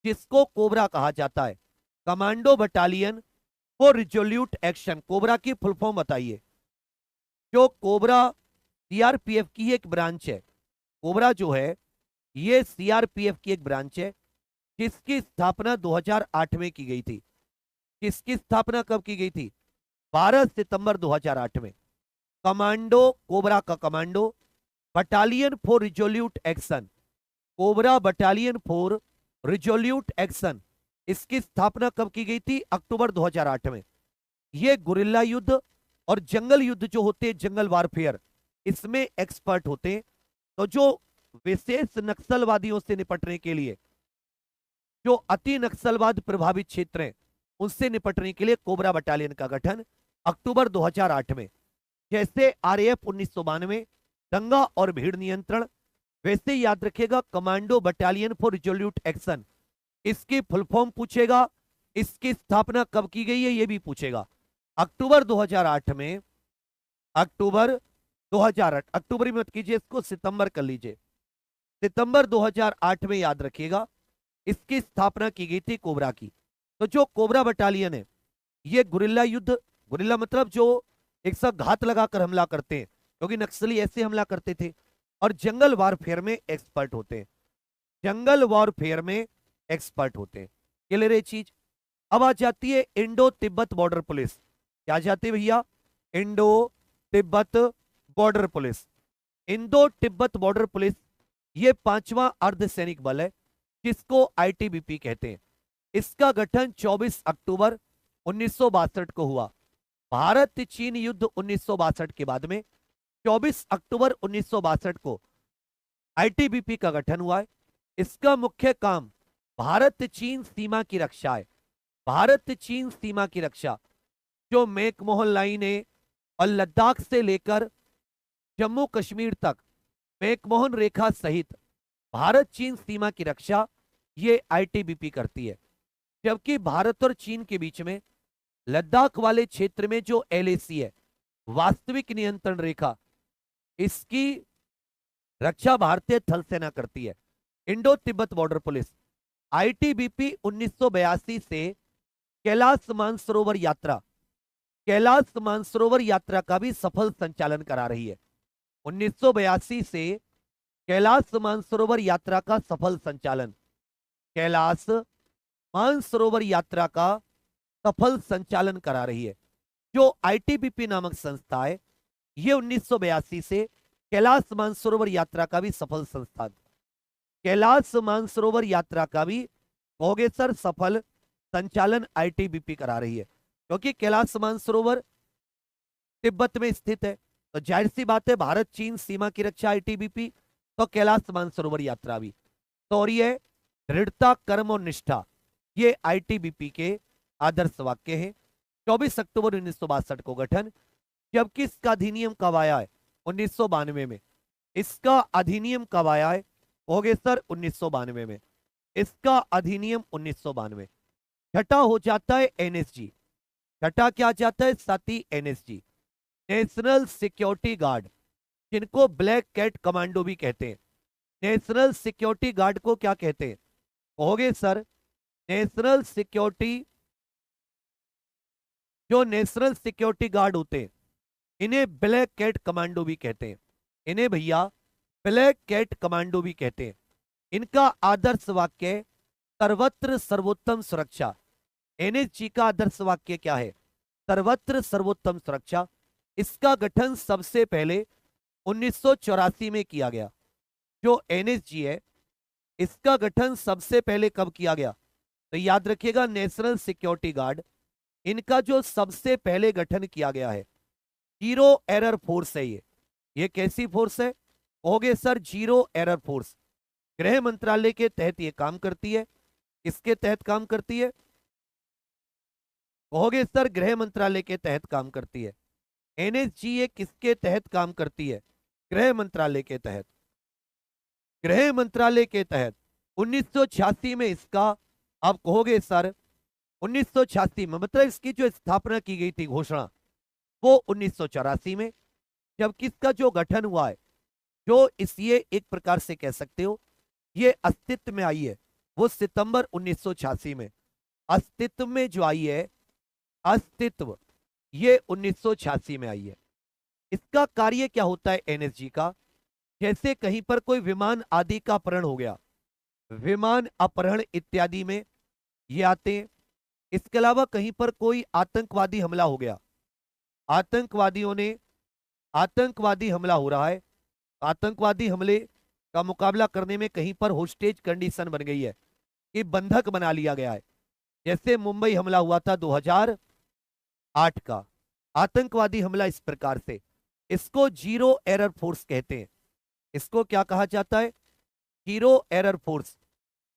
S1: जिसको कोबरा कहा जाता है, commando battalion for resolute action. Cobra की फुल फॉर्म बताइए। जो कोबरा सीआरपीएफ की एक ब्रांच है, कोबरा जो है ये सीआरपीएफ की एक ब्रांच है, जिसकी स्थापना 2008 में की गई थी। किसकी स्थापना कब की गई थी? 12 सितंबर 2008 में। कमांडो, कोबरा का commando battalion for resolute action, cobra battalion for resolute action, इसकी स्थापना कब की गई थी? अक्टूबर 2008 में। ये गुरिल्ला युद्ध और जंगल युद्ध जो होते हैं, जंगल वारफेयर, इसमें एक्सपर्ट होते हैं। तो जो विशेष नक्सलवादियों से निपटने के लिए, जो अति नक्सलवाद प्रभावित क्षेत्र हैं, उनसे निपटने के लिए कोबरा बटालियन का गठन अक्टूबर 2008 में। जैसे आरएएफ 1992 दंगा और भीड़ नियंत्रण, वैसे याद रखिएगा commando battalion for resolute action, इसकी फुल फॉर्म पूछेगा, इसकी स्थापना कब की गई है ये भी पूछेगा। अक्टूबर 2008 में, अक्टूबर 2008, अक्टूबर में मत कीजिए इसको, सितंबर कर लीजिए, सितंबर 2008 में याद रखिएगा इसकी स्थापना की गई थी कोबरा की। तो जो कोबरा बटालियन है, ये गुरिल्ला युद्ध, गुरिल्ला मतलब जो एक साथ घात लगाकर हमला करते हैं, क्योंकि नक्सली ऐसे हमला करते थे, और जंगल वॉरफेयर में एक्सपर्ट होते हैं, जंगल वॉरफेयर में एक्सपर्ट होते हैं। क्लियर है चीज। अब आ जाती है इंडो तिब्बत बॉर्डर पुलिस। क्या जाती है भैया? Indo Tibet border police. Indo Tibet border police ये 5वां अर्धसैनिक बल है, जिसको आईटीबीपी कहते हैं। इसका गठन 24 अक्टूबर 1962 को हुआ। भारत चीन युद्ध 1962 के बाद में 24 अक्टूबर 1962 को आईटीबीपी का गठन हुआ है। इसका मुख्य काम भारत चीन सीमा की रक्षा है। भारत चीन सीमा की रक्षा, जो मैकमोहन लाइन है और लद्दाख से लेकर जम्मू कश्मीर तक मैकमोहन रेखा सहित भारत चीन सीमा की रक्षा ये आईटीबीपी करती है। जबकि भारत और चीन के बीच में लद्दाख वाले क्षेत्र में जो एलएसी है, वास्तविक नियंत्रण रेखा, इसकी रक्षा भारतीय थल सेना करती है। Indo Tibet border police ITBP 1982 से कैलाश मानसरोवर यात्रा, कैलाश मानसरोवर यात्रा का भी सफल संचालन करा रही है। 1982 से कैलाश मानसरोवर यात्रा का सफल संचालन, कैलाश मानसरोवर यात्रा का सफल संचालन करा रही है। जो आईटीबीपी नामक संस्था है, ये 1982 से कैलाश मानसरोवर यात्रा का भी सफल संस्थान, कैलाश मानसरोवर यात्रा का भी कहोगे सर सफल संचालन आईटीबीपी करा रही है, क्योंकि कैलाश मानसरोवर तिब्बत में स्थित है, तो जाहिर सी बात है भारत चीन सीमा की रक्षा आईटीबीपी, तो कैलाश मानसरोवर यात्रा भी। तो और ये दृढ़ता कर्म और निष्ठा, ये आईटीबीपी के आदर्श वाक्य हैं। 24 अक्टूबर 1962 को गठन, जबकि इसका अधिनियम कब आया है? 1992 में। इसका अधिनियम कब आया है? हो गए सर 1992 में, इसका अधिनियम 1992। छठा हो जाता है एनएसजी, छठा क्या आ जाता है साथी? एनएसजी, नेशनल सिक्योरिटी गार्ड, जिनको ब्लैक कैट कमांडो भी कहते हैं। नेशनल सिक्योरिटी गार्ड को क्या कहते हैं? कहोगे सर नेशनल सिक्योरिटी, जो नेशनल सिक्योरिटी गार्ड होते हैं इन्हें ब्लैक कैट कमांडो भी कहते हैं, इन्हें भैया ब्लैक कैट कमांडो भी कहते हैं। इनका आदर्श वाक्य सर्वत्र सर्वोत्तम सुरक्षा। एनएसजी का आदर्श वाक्य क्या है? सर्वत्र सर्वोत्तम सुरक्षा। इसका गठन सबसे पहले 1984 में किया गया। जो एनएसजी है इसका गठन सबसे पहले कब किया गया? तो याद रखिएगा नेशनल सिक्योरिटी गार्ड, इनका जो सबसे पहले गठन किया गया है, जीरो एरर फोर्स है ये कैसी फोर्स है? कहोगे सर जीरो एरर फोर्स। गृह मंत्रालय के तहत ये काम करती है। किसके तहत काम करती है? कहोगे सर गृह मंत्रालय के तहत काम करती है। एनएसजी ये किसके तहत काम करती है? गृह मंत्रालय के तहत, गृह मंत्रालय के तहत। 1986 में इसका, आप कहोगे सर 1986 में, मतलब इसकी जो स्थापना की गई थी घोषणा, वो 1984 में। जबकि इसका जो गठन हुआ है, जो इस ये एक प्रकार से कह सकते हो ये अस्तित्व में आई है, वो सितंबर 1986 में। अस्तित्व में जो आई है, अस्तित्व, ये 1986 में आई है। इसका कार्य क्या होता है एनएसजी का? जैसे कहीं पर कोई विमान आदि का अपहरण हो गया, विमान अपहरण इत्यादि में ये आते हैं। इसके अलावा कहीं पर कोई आतंकवादी हमला हो गया, आतंकवादी हमला हो रहा है, आतंकवादी हमले का मुकाबला करने में कहीं पर होस्टेज कंडीशन बन गई है कि बंधक बना लिया गया है। जैसे मुंबई हमला हुआ था 2008 का आतंकवादी हमला, इस प्रकार से इसको जीरो एरर फोर्स कहते हैं। इसको क्या कहा जाता है? जीरो एरर फोर्स,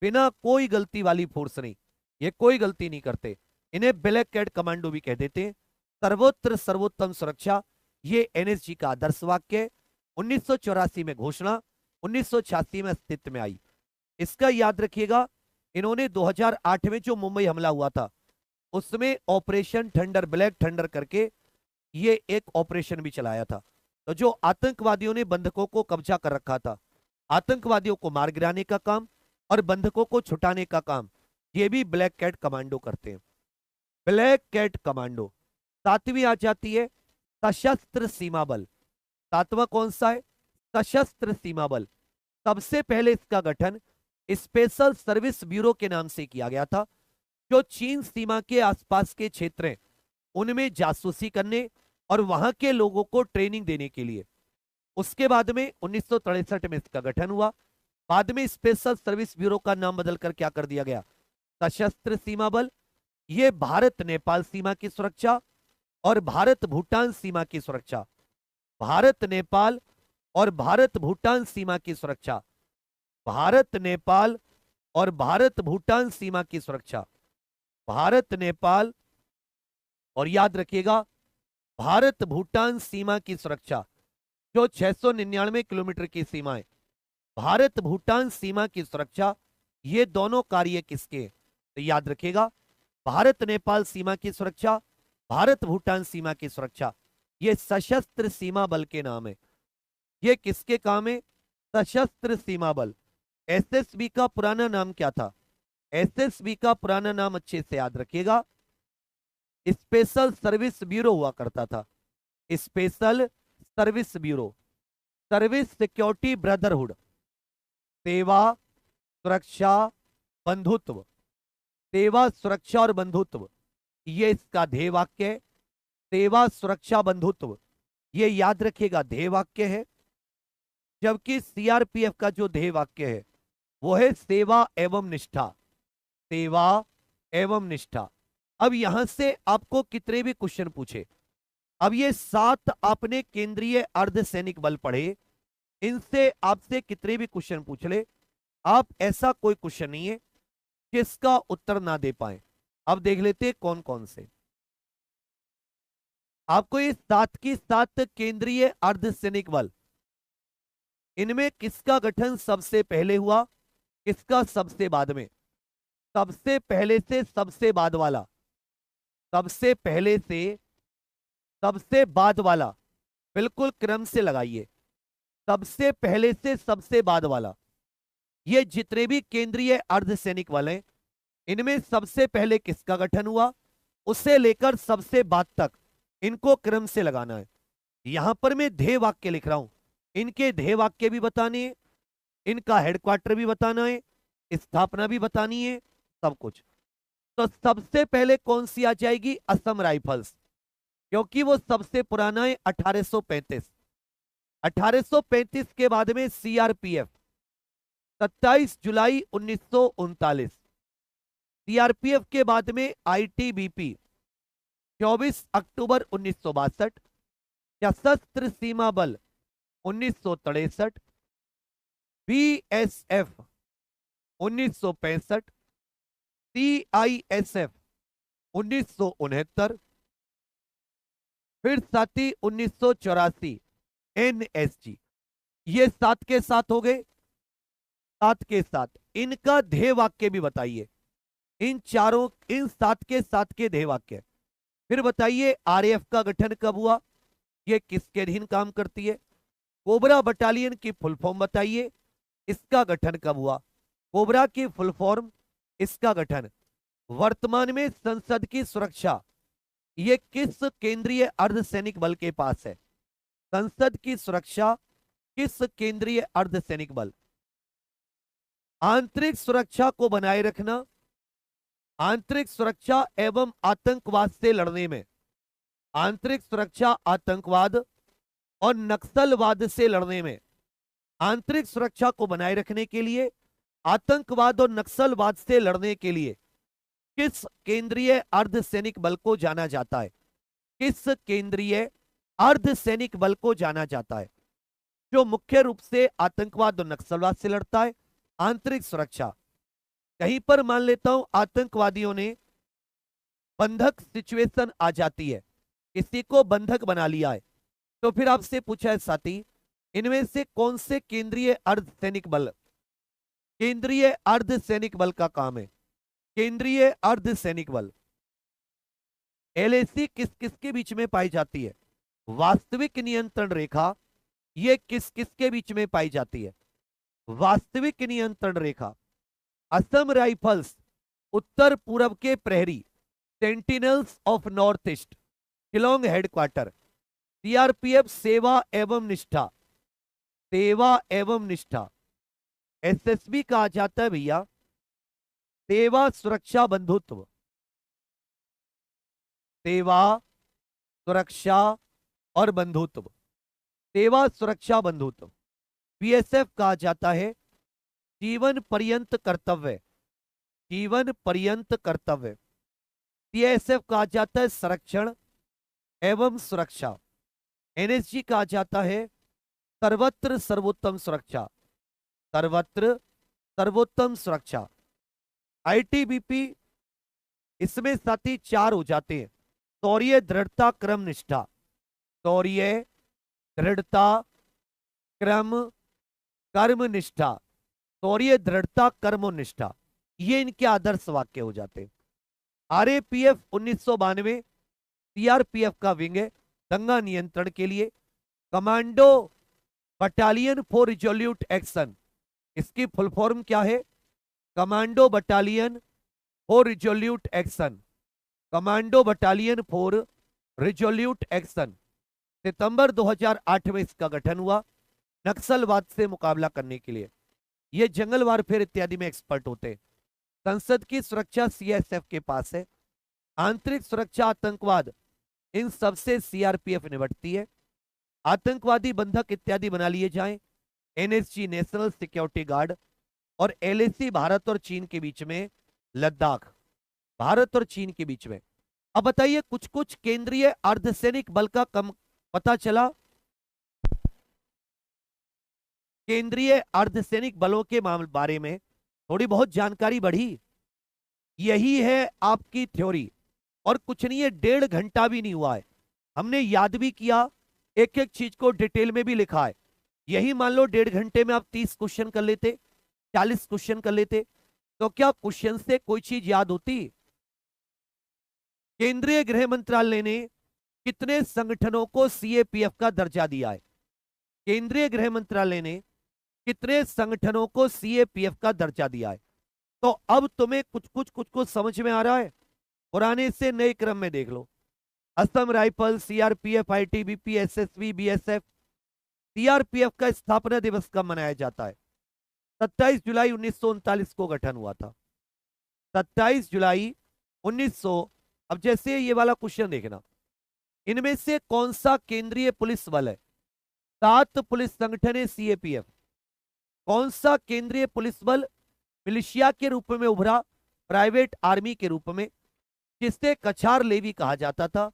S1: बिना कोई गलती वाली फोर्स नहीं, ये कोई गलती नहीं करते। इन्हें ब्लैक कैट कमांडो भी कह देते हैं। सर्वोत्र सर्वोत्तम सुरक्षा, ये एनएसजी का आदर्श वाक्य है। 1984 में घोषणा, 1986 में अस्तित्व में आई। इसका याद रखिएगा, इन्होंने 2008 में जो मुंबई हमला हुआ था उसमें ऑपरेशन थंडर, ब्लैक थंडर करके ये एक ऑपरेशन भी चलाया था। तो जो आतंकवादियों ने बंधकों को कब्जा कर रखा था, आतंकवादियों को मार गिराने का काम और बंधकों को छुटाने का काम, ये भी ब्लैक कैट कमांडो करते हैं। Black cat commando. सातवीं आ जाती है सशस्त्र सीमा बल। सातवां कौन सा है? सशस्त्र सीमा बल। सबसे पहले इसका गठन स्पेशल सर्विस ब्यूरो के नाम से किया गया था, जो चीन सीमा के आसपास के क्षेत्र हैं उनमें जासूसी करने और वहां के लोगों को ट्रेनिंग देने के लिए। उसके बाद में 1963 में इसका गठन हुआ। बाद में स्पेशल सर्विस ब्यूरो का नाम बदलकर क्या कर दिया गया? सशस्त्र सीमा बल। ये भारत नेपाल सीमा की सुरक्षा और भारत भूटान सीमा की सुरक्षा, भारत नेपाल और भारत भूटान सीमा की सुरक्षा, भारत नेपाल और भारत भूटान सीमा की सुरक्षा, भारत नेपाल और याद रखिएगा भारत भूटान सीमा की सुरक्षा, जो 699 किलोमीटर की सीमा है, भारत भूटान सीमा की सुरक्षा, ये दोनों कार्य किसके हैं? तो याद रखिएगा भारत नेपाल सीमा की सुरक्षा, भारत भूटान सीमा की सुरक्षा, ये सशस्त्र सीमा बल के नाम है। ये किसके काम है? सशस्त्र सीमा बल। एसएसबी का पुराना नाम क्या था? एसएसबी का पुराना नाम अच्छे से याद रखिएगा, स्पेशल सर्विस ब्यूरो हुआ करता था। Special service bureau, service security brotherhood, सेवा सुरक्षा बंधुत्व, सेवा सुरक्षा और बंधुत्व, ये इसका ध्येय वाक्य है। सेवा सुरक्षा बंधुत्व, ये याद रखिएगा ध्येय वाक्य है। जबकि सीआरपीएफ का जो ध्येय वाक्य है वो है सेवा एवं निष्ठा, सेवा एवं निष्ठा। अब यहां से आपको कितने भी क्वेश्चन पूछे, अब ये 7 आपने केंद्रीय अर्धसैनिक बल पढ़े, इनसे आपसे कितने भी क्वेश्चन पूछ ले, आप ऐसा कोई क्वेश्चन नहीं है जिसका उत्तर ना दे पाए। अब देख लेते हैं कौन कौन से। आपको ये 7 की 7 केंद्रीय अर्धसैनिक बल, इनमें किसका गठन सबसे पहले हुआ, किसका सबसे बाद में? सबसे पहले से सबसे बाद वाला, सबसे पहले से सबसे बाद वाला, बिल्कुल क्रम से लगाइए, सबसे पहले से सबसे बाद वाला। ये जितने भी केंद्रीय अर्धसैनिक बल हैं, इनमें सबसे पहले किसका गठन हुआ, उससे लेकर सबसे बाद तक इनको क्रम से लगाना है। यहां पर मैं ध्येय वाक्य लिख रहा हूं, इनके ध्येय वाक्य भी बताने हैं, इनका हेडक्वार्टर भी बताना है, स्थापना भी बतानी है, सब कुछ। तो सबसे पहले कौन सी आ जाएगी? असम राइफल्स, क्योंकि वो सबसे पुराना है 1835। 1835 के बाद में सीआरपीएफ 27 जुलाई 1939, सीआरपीएफ के बाद में आईटीबीपी 24 अक्टूबर 1962, सशस्त्र सीमा बल 1963, बीएसएफ 1965, सीआईएसएफ 1969, फिर साथी 1984 एनएसजी। ये 7 के 7 हो गए, 7 के 7। इनका ध्येय वाक्य भी बताइए, इन 7 के 7 के ध्येय वाक्य। फिर बताइए आरएएफ का गठन कब हुआ, ये किसके अधीन काम करती है? कोबरा बटालियन की फुल फॉर्म बताइए, इसका गठन कब हुआ? कोबरा की फुल फॉर्म, इसका गठन। वर्तमान में संसद की सुरक्षा, ये किस केंद्रीय अर्धसैनिक बल के पास है? संसद की सुरक्षा किस केंद्रीय अर्धसैनिक बल? आंतरिक सुरक्षा को बनाए रखना, आंतरिक सुरक्षा एवं आतंकवाद से लड़ने में, आंतरिक सुरक्षा आतंकवाद और नक्सलवाद से लड़ने में, आंतरिक सुरक्षा को बनाए रखने के लिए, आतंकवाद और नक्सलवाद से लड़ने के लिए किस केंद्रीय अर्धसैनिक बल को जाना जाता है? किस केंद्रीय अर्धसैनिक बल को जाना जाता है जो मुख्य रूप से आतंकवाद और नक्सलवाद से लड़ता है? आंतरिक सुरक्षा। कहीं पर मान लेता हूं आतंकवादियों ने बंधक सिचुएशन आ जाती है, किसी को बंधक बना लिया है, तो फिर आपसे पूछा है साथी, इनमें से कौन से केंद्रीय अर्धसैनिक बल, केंद्रीय अर्धसैनिक बल का काम है? केंद्रीय अर्धसैनिक बल एलएसी किस किस के बीच में पाई जाती है? वास्तविक नियंत्रण रेखा, ये किस किस के बीच में पाई जाती है? वास्तविक नियंत्रण रेखा। असम राइफल्स उत्तर पूर्व के प्रहरी, sentinels of north east, Shillong headquarter. CRPF सेवा एवं निष्ठा, सेवा एवं निष्ठा। एसएसबी कहा जाता है भैया सेवा सुरक्षा बंधुत्व, सेवा सुरक्षा और बंधुत्व, सेवा सुरक्षा बंधुत्व। बीएसएफ कहा जाता है जीवन पर्यंत कर्तव्य, जीवन पर्यंत कर्तव्य। सीएसएफ कहा जाता है संरक्षण एवं सुरक्षा। एनएसजी कहा जाता है सर्वत्र सर्वोत्तम सुरक्षा, सर्वत्र सर्वोत्तम सुरक्षा। आईटीबीपी, इसमें साथी 4 हो जाते हैं, शौर्य दृढ़ता क्रम निष्ठा, शौर्य दृढ़ता क्रम कर्म निष्ठा, शौर्य दृढ़ता कर्म और निष्ठा, ये इनके आदर्श वाक्य हो जाते हैं। आरएपीएफ 1992 सीआरपीएफ का विंग है दंगा नियंत्रण के लिए। Commando battalion for resolute action, इसकी फुल फॉर्म क्या है? Commando battalion for resolute action, commando battalion for resolute action. सितंबर 2008 में इसका गठन हुआ नक्सलवाद से मुकाबला करने के लिए। ये जंगल वारफेयर इत्यादि में एक्सपर्ट होते हैं। संसद की सुरक्षा सीएसएफ के पास है। आंतरिक सुरक्षा आतंकवाद, इन सबसे सीआरपीएफ निपटती है। आतंकवादी बंधक इत्यादि बना लिए जाएं एनएसजी नेशनल सिक्योरिटी गार्ड, और एलएसी भारत और चीन के बीच में लद्दाख, भारत और चीन के बीच में। अब बताइए कुछ कुछ केंद्रीय अर्धसैनिक बल का कम पता चला। केंद्रीय अर्धसैनिक बलों के बारे में थोड़ी बहुत जानकारी बढ़ी। यही है आपकी थ्योरी, और कुछ नहीं है, 1.5 घंटा भी नहीं हुआ है, हमने याद भी किया, एक एक चीज को डिटेल में भी लिखा है। यही मान लो 1.5 घंटे में आप 30 क्वेश्चन कर लेते, 40 क्वेश्चन कर लेते, तो क्या क्वेश्चन से कोई चीज याद होती? केंद्रीय गृह मंत्रालय ने कितने संगठनों को सीएपीएफ का दर्जा दिया है? केंद्रीय गृह मंत्रालय ने कितने संगठनों को सीएपीएफ का दर्जा दिया है? तो अब तुम्हें कुछ कुछ समझ में आ रहा है। पुराने से नए क्रम में देख लो। Assam rifle, CRPF, ITBP, SSB, BSF. CRPF का स्थापना दिवस कब मनाया जाता है? 27 जुलाई 1939 को गठन हुआ था। 27 जुलाई 1900। अब जैसे ये वाला क्वेश्चन देखना, इनमें से कौन सा केंद्रीय पुलिस बल है? 7 पुलिस संगठन है सीएपीएफ। कौन सा केंद्रीय पुलिस बल मिलिशिया के रूप में उभरा, प्राइवेट आर्मी के रूप में, जिसे कछार लेवी कहा जाता था?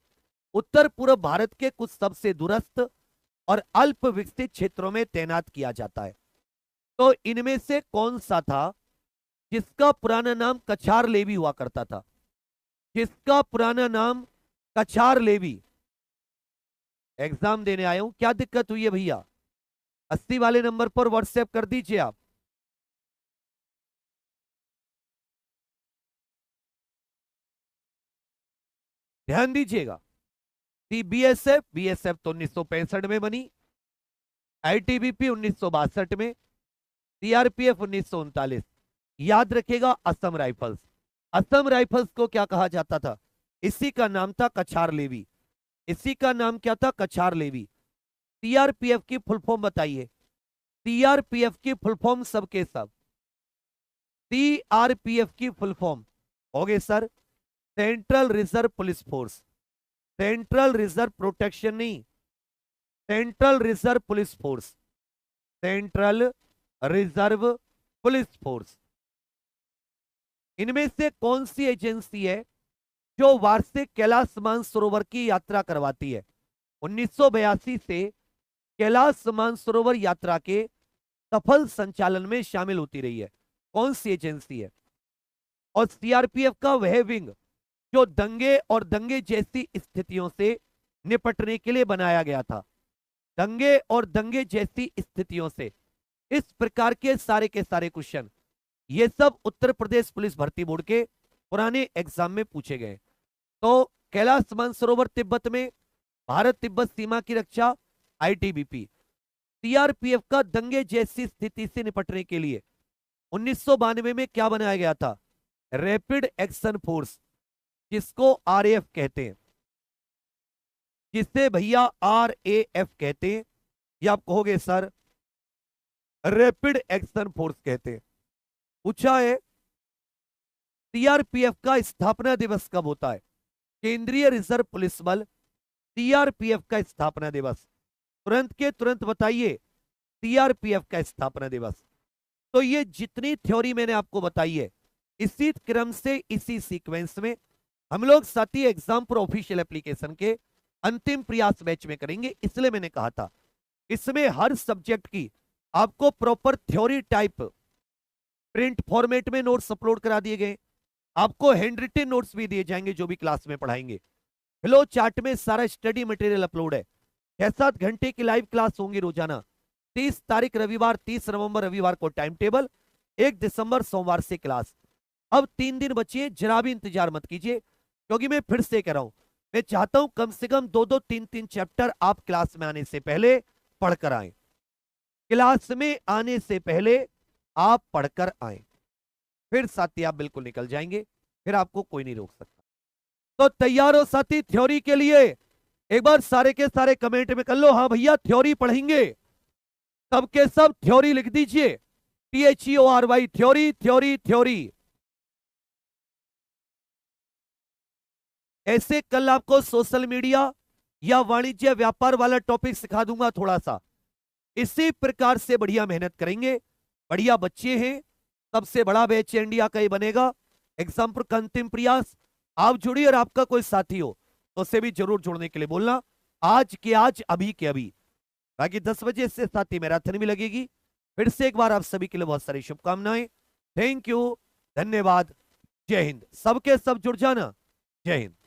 S1: उत्तर पूर्व भारत के कुछ सबसे दूरस्थ और अल्प विकसित क्षेत्रों में तैनात किया जाता है। तो इनमें से कौन सा था जिसका पुराना नाम कछार लेवी हुआ करता था? जिसका पुराना नाम कछार लेवी। एग्जाम देने आए हूं, क्या दिक्कत हुई है भैया? 80 वाले नंबर पर व्हाट्सएप कर दीजिए आप। ध्यान दीजिएगा। बीएसएफ, बीएसएफ तो 1965 में बनी, आईटीबीपी 1962 में, सीआरपीएफ 1939। याद रखेगा असम राइफल्स। असम राइफल्स को क्या कहा जाता था? इसी का नाम था कछार लेवी। इसी का नाम क्या था? कछार लेवी। सीआरपीएफ की फुल फॉर्म बताइए। सीआरपीएफ की फुल फॉर्म सबके सब। सीआरपीएफ की फुल फॉर्म हो गए sir, central reserve police force. Central reserve protection नहीं, central reserve police force. Central reserve police force. इनमें से कौन सी एजेंसी है जो वार्षिक कैलाश मानसरोवर की यात्रा करवाती है? 1982 से कैलाश मानसरोवर यात्रा के सफल संचालन में शामिल होती रही है। कौन सी एजेंसी है? और सीआरपीएफ का वह विंग जो दंगे और दंगे जैसी स्थितियों से निपटने के लिए बनाया गया था। दंगे और दंगे जैसी स्थितियों से, इस प्रकार के सारे क्वेश्चन ये सब उत्तर प्रदेश पुलिस भर्ती बोर्ड के पुराने एग्जाम में पूछे गए। तो कैलाश मानसरोवर तिब्बत में, भारत तिब्बत सीमा की रक्षा, आईटीबीपी। सीआरपीएफ का दंगे जैसी स्थिति से निपटने के लिए 1992 में क्या बनाया गया था? रैपिड एक्शन फोर्स, जिसको आरएएफ कहते हैं, जिसे भैया आरएएफ कहते हैं, या आप कहोगे सर रैपिड एक्शन फोर्स कहते हैं। पूछा है सीआरपीएफ का स्थापना दिवस कब होता है? केंद्रीय रिजर्व पुलिस बल, सीआरपीएफ का स्थापना दिवस तुरंत के तुरंत बताइए। सीआरपीएफ का स्थापना दिवस। तो ये जितनी थ्योरी मैंने आपको बताई है, इसी क्रम से, इसी सीक्वेंस में हम लोग साथी एग्जाम पर ऑफिशियल एप्लीकेशन के अंतिम प्रयास बैच में करेंगे। इसलिए मैंने कहा था इसमें हर सब्जेक्ट की आपको proper theory type print format में नोट्स अपलोड करा दिए गए। आपको हैंड रिटन नोट्स भी दिए जाएंगे जो भी क्लास में पढ़ाएंगे। फ्लो चार्ट में सारा स्टडी मटेरियल अपलोड है। 6-7 घंटे की लाइव क्लास होंगी रोजाना। 30 तारीख रविवार, 30 नवंबर रविवार को टाइम टेबल, 1 दिसंबर सोमवार से क्लास। अब 3 दिन बचे, जरा भी इंतजार मत कीजिए, क्योंकि मैं फिर से कह रहा हूं, मैं चाहता हूं कम से कम 2-2, 3-3 चैप्टर आप क्लास में आने से पहले पढ़कर आए। क्लास में आने से पहले आप पढ़कर आए, फिर साथी आप बिल्कुल निकल जाएंगे, फिर आपको कोई नहीं रोक सकता। तो तैयार हो साथी थ्योरी के लिए? एक बार सारे के सारे कमेंट में कर लो, हाँ भैया थ्योरी पढ़ेंगे। सबके सब थ्योरी लिख दीजिए, THEORY, थ्योरी थ्योरी थ्योरी। ऐसे कल आपको सोशल मीडिया या वाणिज्य व्यापार वाला टॉपिक सिखा दूंगा थोड़ा सा। इसी प्रकार से बढ़िया मेहनत करेंगे, बढ़िया बच्चे हैं, सबसे बड़ा बैच इंडिया का ही बनेगा। एग्जाम्पल का अंतिम प्रयास, आप जुड़िए और आपका कोई साथी हो तो उसे भी जरूर जुड़ने के लिए बोलना, आज के आज, अभी के अभी। बाकी 10 बजे से साथ ही मैराथन भी लगेगी। फिर से एक बार आप सभी के लिए बहुत सारी शुभकामनाएं। थैंक यू, धन्यवाद, जय हिंद। सबके सब जुड़ जाना। जय हिंद।